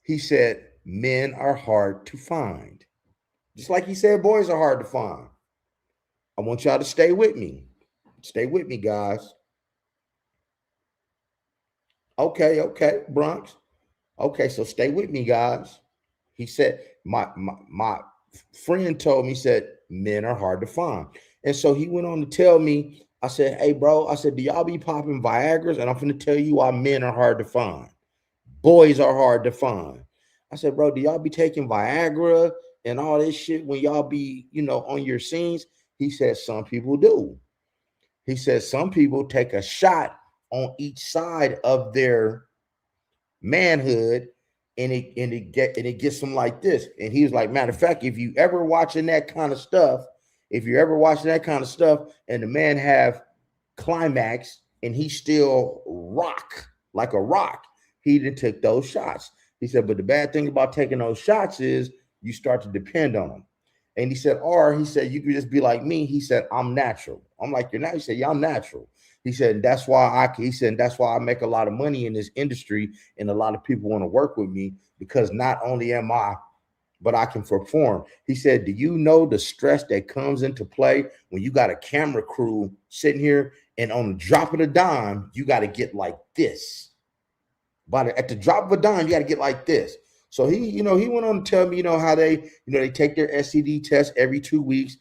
he said, men are hard to find. Just like he said, boys are hard to find. I want y'all to stay with me. Stay with me, guys. Okay, Bronx. Okay, so stay with me, guys. He said, my friend told me, said, men are hard to find. And so he went on to tell me, I said, hey, bro, I said, do y'all be popping Viagra's? And I'm going to tell you why men are hard to find. Boys are hard to find. I said, bro, do y'all be taking Viagra and all this shit when y'all be, you know, on your scenes? He said, some people do. He said, some people take a shot on each side of their manhood, and it gets them like this. And he was like, matter of fact, if you ever watching that kind of stuff, and the man have climax and he still rock like a rock. He didn't take those shots. He said, but the bad thing about taking those shots is you start to depend on them. And he said, or he said, you could just be like me. He said, I'm natural. I'm like, you're not. He said, yeah, I'm natural. He said, that's why that's why I make a lot of money in this industry. And a lot of people want to work with me because not only am I, but I can perform. He said, do you know the stress that comes into play when you got a camera crew sitting here and on the drop of a dime, you got to get like this. But at the drop of a dime, you got to get like this. So he went on to tell me, how they take their STD test every 2 weeks.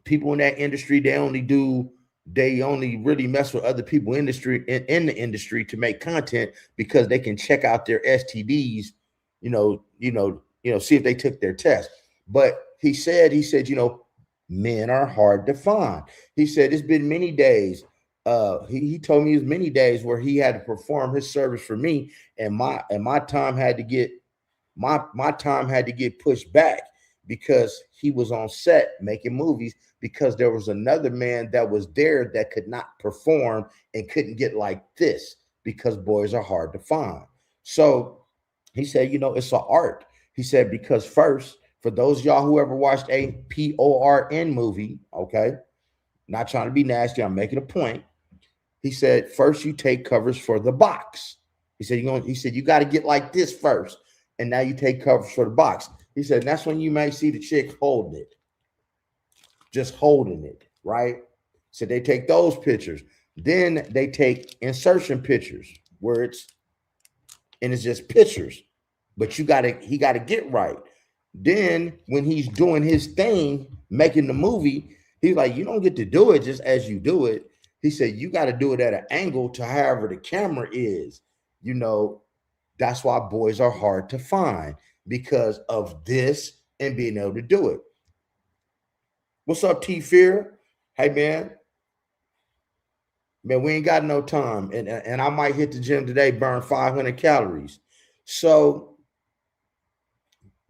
People in that industry, they only really mess with other people in the industry to make content because they can check out their STDs, see if they took their test. But he said, men are hard to find. He said it's been many days. He told me it was many days where he had to perform his service for me, and my time had to get my time had to get pushed back because he was on set making movies because there was another man that was there that could not perform and couldn't get like this because boys are hard to find. So he said, it's an art. He said, because first, for those of y'all who ever watched a PORN movie, okay, not trying to be nasty, I'm making a point. He said, first you take covers for the box. He said, you got to get like this first. And now you take covers for the box. He said, and that's when you may see the chick holding it. Just holding it, right? So they take those pictures. Then they take insertion pictures where it's just pictures. But he got to get right. Then when he's doing his thing, making the movie, he's like, you don't get to do it just as you do it. He said, you got to do it at an angle to however the camera is. That's why boys are hard to find because of this and being able to do it. What's up, T-Fear? Hey, man. Man, we ain't got no time. And I might hit the gym today, burn 500 calories. So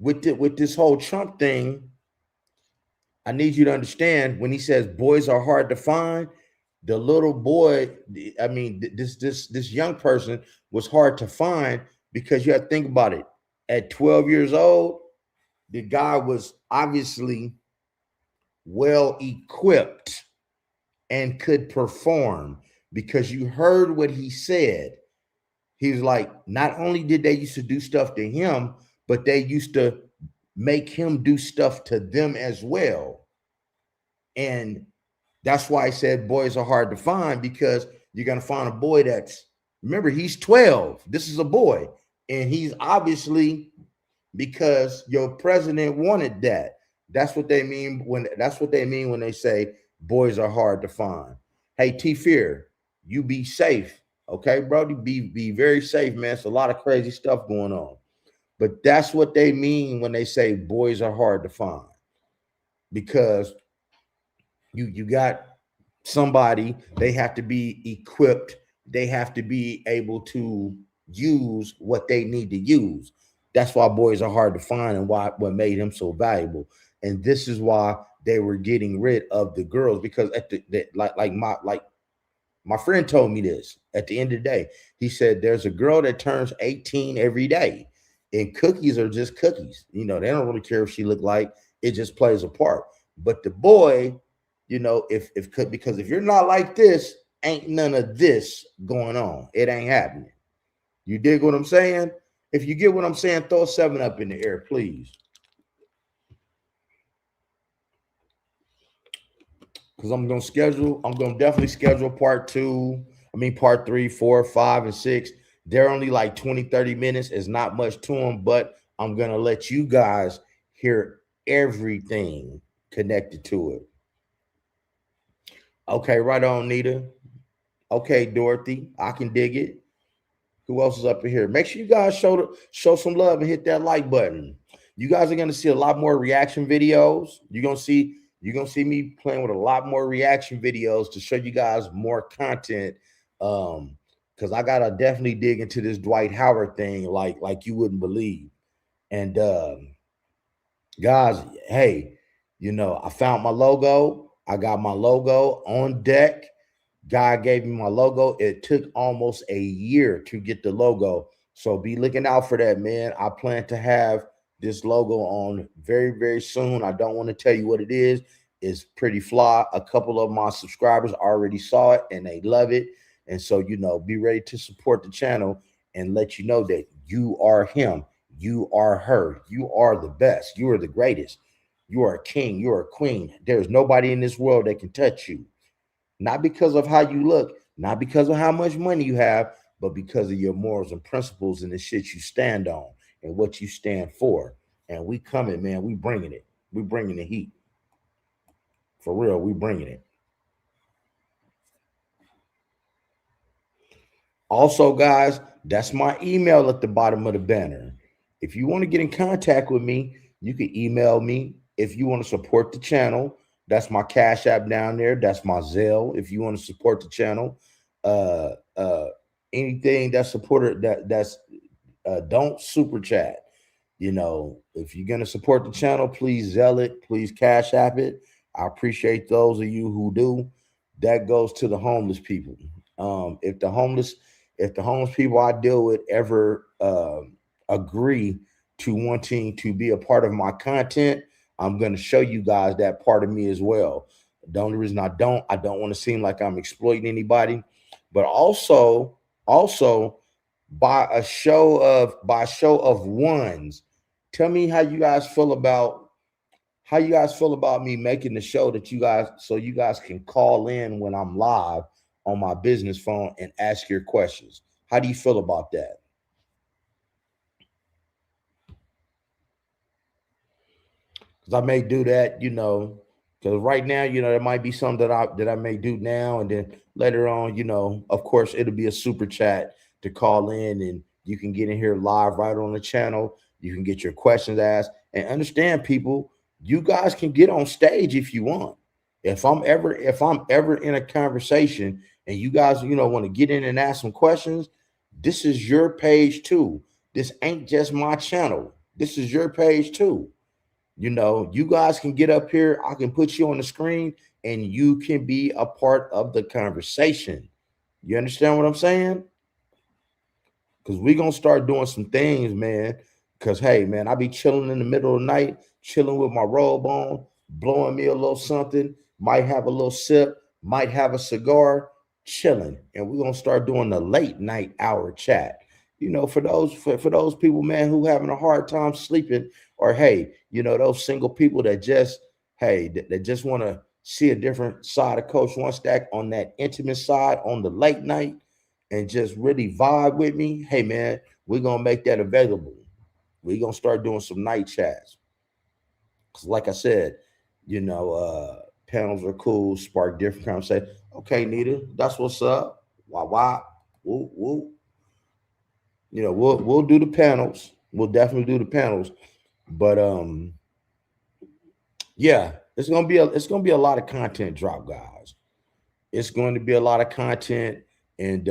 with this whole Trump thing, I need you to understand when he says boys are hard to find, the little boy, I mean, this young person was hard to find because you have to think about it. At 12 years old, the guy was obviously well equipped and could perform because you heard what he said. He was like, not only did they used to do stuff to him, but they used to make him do stuff to them as well. And that's why I said boys are hard to find because you're going to find a boy remember, he's 12. This is a boy. And he's obviously, because your president wanted that. That's what they mean when they say boys are hard to find. Hey, T-Fear, you be safe. Okay, Brody, be very safe, man. It's a lot of crazy stuff going on. But that's what they mean when they say boys are hard to find. Because you got somebody, they have to be equipped. They have to be able to use what they need to use. That's why boys are hard to find and what made him so valuable. And this is why they were getting rid of the girls, because my friend told me this at the end of the day. He said there's a girl that turns 18 every day, and cookies are just cookies. They don't really care if she look like, it just plays a part. But the boy, because if you're not like this, ain't none of this going on. It ain't happening. You dig what I'm saying? If you get what I'm saying, throw a 7 up in the air, please. Because I'm going to definitely schedule part 3, 4, 5, and 6. They're only like 20, 30 minutes. It's not much to them, but I'm going to let you guys hear everything connected to it. Okay, right on, Nita. Okay, Dorothy, I can dig it. Who else is up in here? Make sure you guys show some love and hit that like button. You guys are going to see a lot more reaction videos. You're going to see me playing with a lot more reaction videos to show you guys more content. Because I got to definitely dig into this Dwight Howard thing like you wouldn't believe. And guys, hey, I found my logo. I got my logo on deck. God gave me my logo. It took almost a year to get the logo. So be looking out for that, man. I plan to have this logo on very, very soon. I don't want to tell you what it is. It's pretty fly. A couple of my subscribers already saw it and they love it. And so, be ready to support the channel and let you know that you are him. You are her. You are the best. You are the greatest. You are a king. You are a queen. There's nobody in this world that can touch you. Not because of how you look, not because of how much money you have, but because of your morals and principles and the shit you stand on and what you stand for. And we coming, man. We bringing it. We bringing the heat. For real, we bringing it. Also, guys, that's my email at the bottom of the banner. If you want to get in contact with me, you can email me. If you want to support the channel, that's my Cash App down there. That's my Zelle. If you want to support the channel, uh, uh, anything that's supported that's don't super chat. If you're gonna support the channel, please Zelle it, please Cash App it. I appreciate those of you who do. That goes to the homeless people. If the homeless people I deal with ever agree to wanting to be a part of my content, I'm going to show you guys that part of me as well. The only reason I don't want to seem like I'm exploiting anybody, but also by a show of ones, tell me how you guys feel about me making the show that you guys can call in when I'm live on my business phone and ask your questions. How do you feel about that? Because I may do that, because right now, there might be some that I may do now, and then later on, of course, it'll be a super chat to call in, and you can get in here live right on the channel. You can get your questions asked, and understand, people, you guys can get on stage if you want. If I'm ever in a conversation and you guys, want to get in and ask some questions, this is your page too. This ain't just my channel. This is your page too. You guys can get up here. I can put you on the screen and you can be a part of the conversation. You understand what I'm saying? Because we're going to start doing some things, man. Because, hey, man, I be chilling in the middle of the night, chilling with my robe on, blowing me a little something, might have a little sip, might have a cigar, chilling. And we're going to start doing the late night hour chat. For those people, man, who having a hard time sleeping, or, hey, those single people that just, hey, that just want to see a different side of Coach One Stack on that intimate side on the late night, and just really vibe with me, hey, man, we're going to make that available. We're going to start doing some night chats. Because like I said, panels are cool, spark different conversation. Okay, Nita, that's what's up. Why? Woo, woo. We'll do the panels. We'll definitely do the panels. But yeah, it's gonna be a lot of content drop, guys. It's going to be a lot of content, and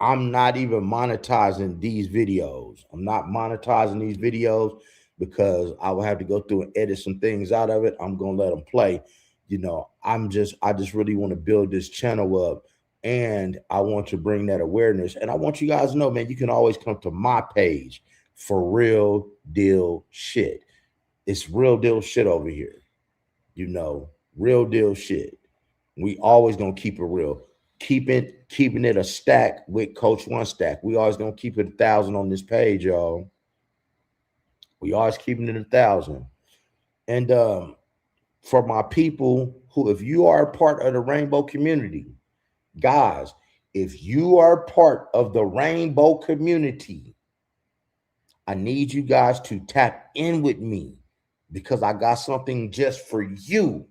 I'm not even monetizing these videos. I'm not monetizing these videos because I will have to go through and edit some things out of it. I'm gonna let them play. I just really want to build this channel up, and I want to bring that awareness. And I want you guys to know, man, you can always come to my page for real deal shit. It's real deal shit over here. Real deal shit. We always gonna keep it real. Keeping it a stack with Coach One Stack. We always gonna keep it 1,000 on this page, y'all. We always keeping it 1,000. And for my people who, if you are a part of the rainbow community, guys, if you are part of the rainbow community, I need you guys to tap in with me because I got something just for you.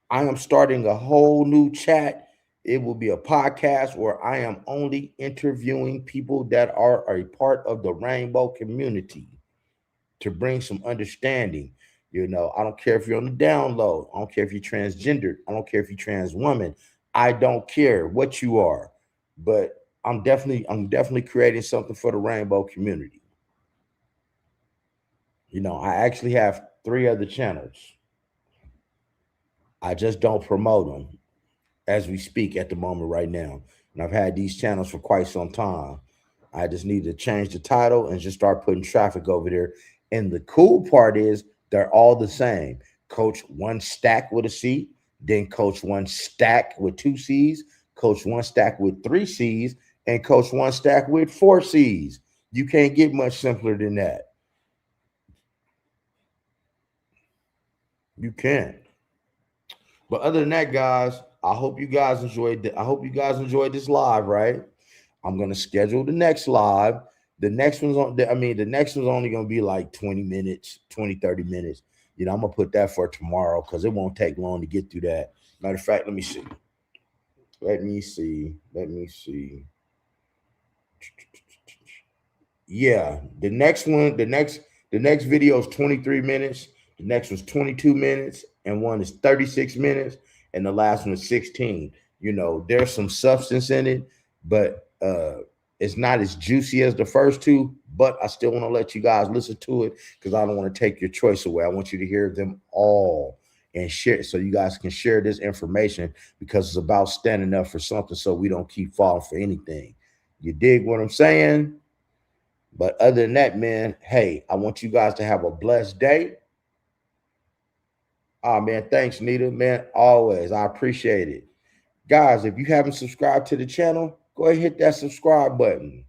I am starting a whole new chat. It will be a podcast where I am only interviewing people that are a part of the rainbow community to bring some understanding. I don't care if you're on the down low. I don't care if you're transgendered. I don't care if you're trans woman. I don't care what you are, but I'm definitely creating something for the rainbow community. I actually have 3 other channels. I just don't promote them as we speak at the moment right now. And I've had these channels for quite some time. I just need to change the title and just start putting traffic over there. And the cool part is they're all the same. Coach 1 stack with a C, then coach 1 stack with 2 C's, coach 1 stack with 3 C's, and coach 1 stack with 4 C's. You can't get much simpler than that. You can't. But other than that, guys, I hope you guys enjoyed this live, right? I'm gonna schedule the next live. The next one's only gonna be like 20 minutes, 30 minutes. I'm gonna put that for tomorrow because it won't take long to get through that. Matter of fact, let me see. Yeah, the next video is 23 minutes. The next one's 22 minutes, and one is 36 minutes, and the last one is 16. There's some substance in it, but it's not as juicy as the first 2, but I still want to let you guys listen to it because I don't want to take your choice away. I want you to hear them all and share so you guys can share this information because it's about standing up for something so we don't keep falling for anything. You dig what I'm saying? But other than that, man, hey, I want you guys to have a blessed day. Oh, man, thanks, Nita, man. Always. I appreciate it. Guys, if you haven't subscribed to the channel, go ahead and hit that subscribe button.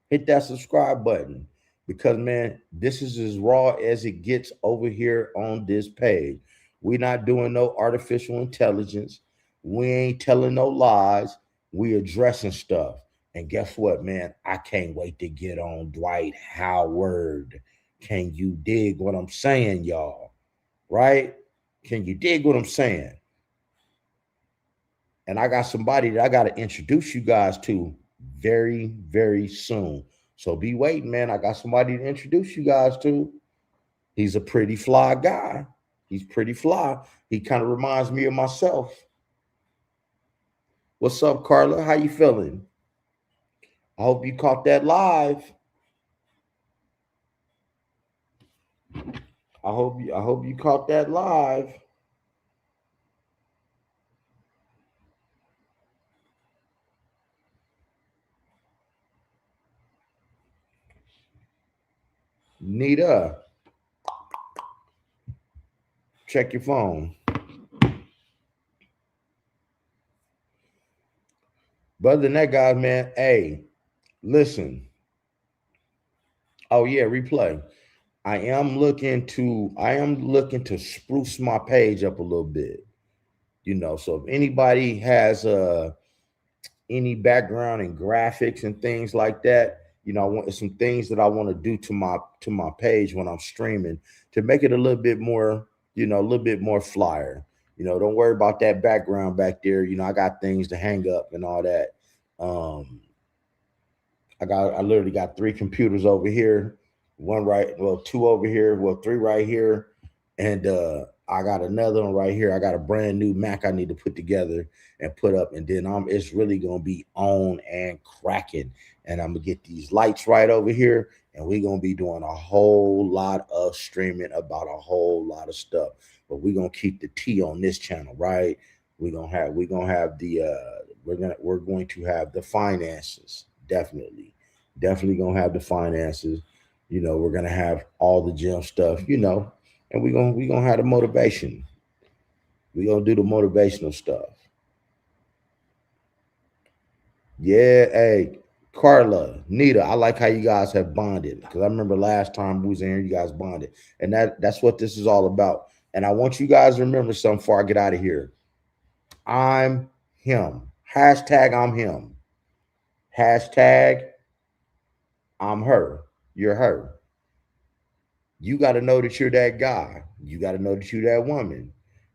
Hit that subscribe button because, man, this is as raw as it gets over here on this page. We're not doing no artificial intelligence. We ain't telling no lies. We addressing stuff. And guess what, man? I can't wait to get on Dwight Howard. Can you dig what I'm saying, y'all? Right? Can you dig what I'm saying? And I got somebody that I got to introduce you guys to very, very soon. So be waiting, man. I got somebody to introduce you guys to. He's a pretty fly guy. He's pretty fly. He kind of reminds me of myself. What's up, Carla? How you feeling? I hope you caught that live. I hope you caught that live. Nita, check your phone. But other than that, guys, man, hey, listen. Oh yeah, replay. I am looking to spruce my page up a little bit. So if anybody has any background in graphics and things like that, I want some things that I want to do to my page when I'm streaming to make it a little bit more, a little bit more flyer. Don't worry about that background back there. I got things to hang up and all that. I literally got 3 computers over here, 2 over here, 3 right here, and I got another one right here. I got a brand new Mac I need to put together and put up, and then it's really gonna be on and cracking. And I'm gonna get these lights right over here, and we're gonna be doing a whole lot of streaming about a whole lot of stuff. But we're gonna keep the T on this channel, right? We're going to have the finances. Definitely gonna have the finances. We're gonna have all the gym stuff, and we're gonna have the motivation. We're gonna do the motivational stuff. Yeah, hey, Carla, Nita, I like how you guys have bonded because I remember last time we was in here, you guys bonded, and that's what this is all about. And I want you guys to remember something before I get out of here. I'm him. Hashtag I'm him. Hashtag I'm her. You're her. You got to know that you're that guy. You got to know that you're that woman.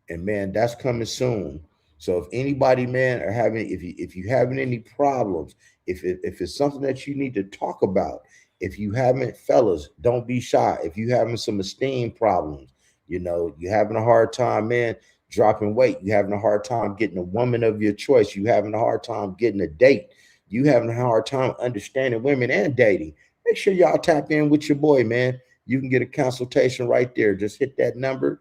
And man, that's coming soon. So if anybody, man, if you having any problems, if it's something that you need to talk about, if you haven't, fellas, don't be shy. If you having some esteem problems, you're having a hard time, man, dropping weight. You having a hard time getting a woman of your choice. You having a hard time getting a date. You having a hard time understanding women and dating. Make sure y'all tap in with your boy, man. you can get a consultation right there. Just hit that number,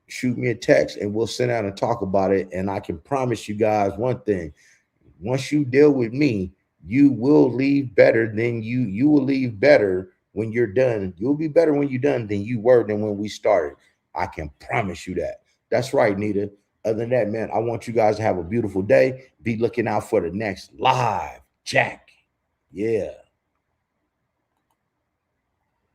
shoot me a text, and we'll sit down and talk about it. And I can promise you guys one thing. Once you deal with me, you will leave better than you will leave better when you're done. You'll be better when you're done than you were than when we started. I can promise you that. That's right, Nita. Other than that, man, I want you guys to have a beautiful day. Be looking out for the next live Jack. Yeah.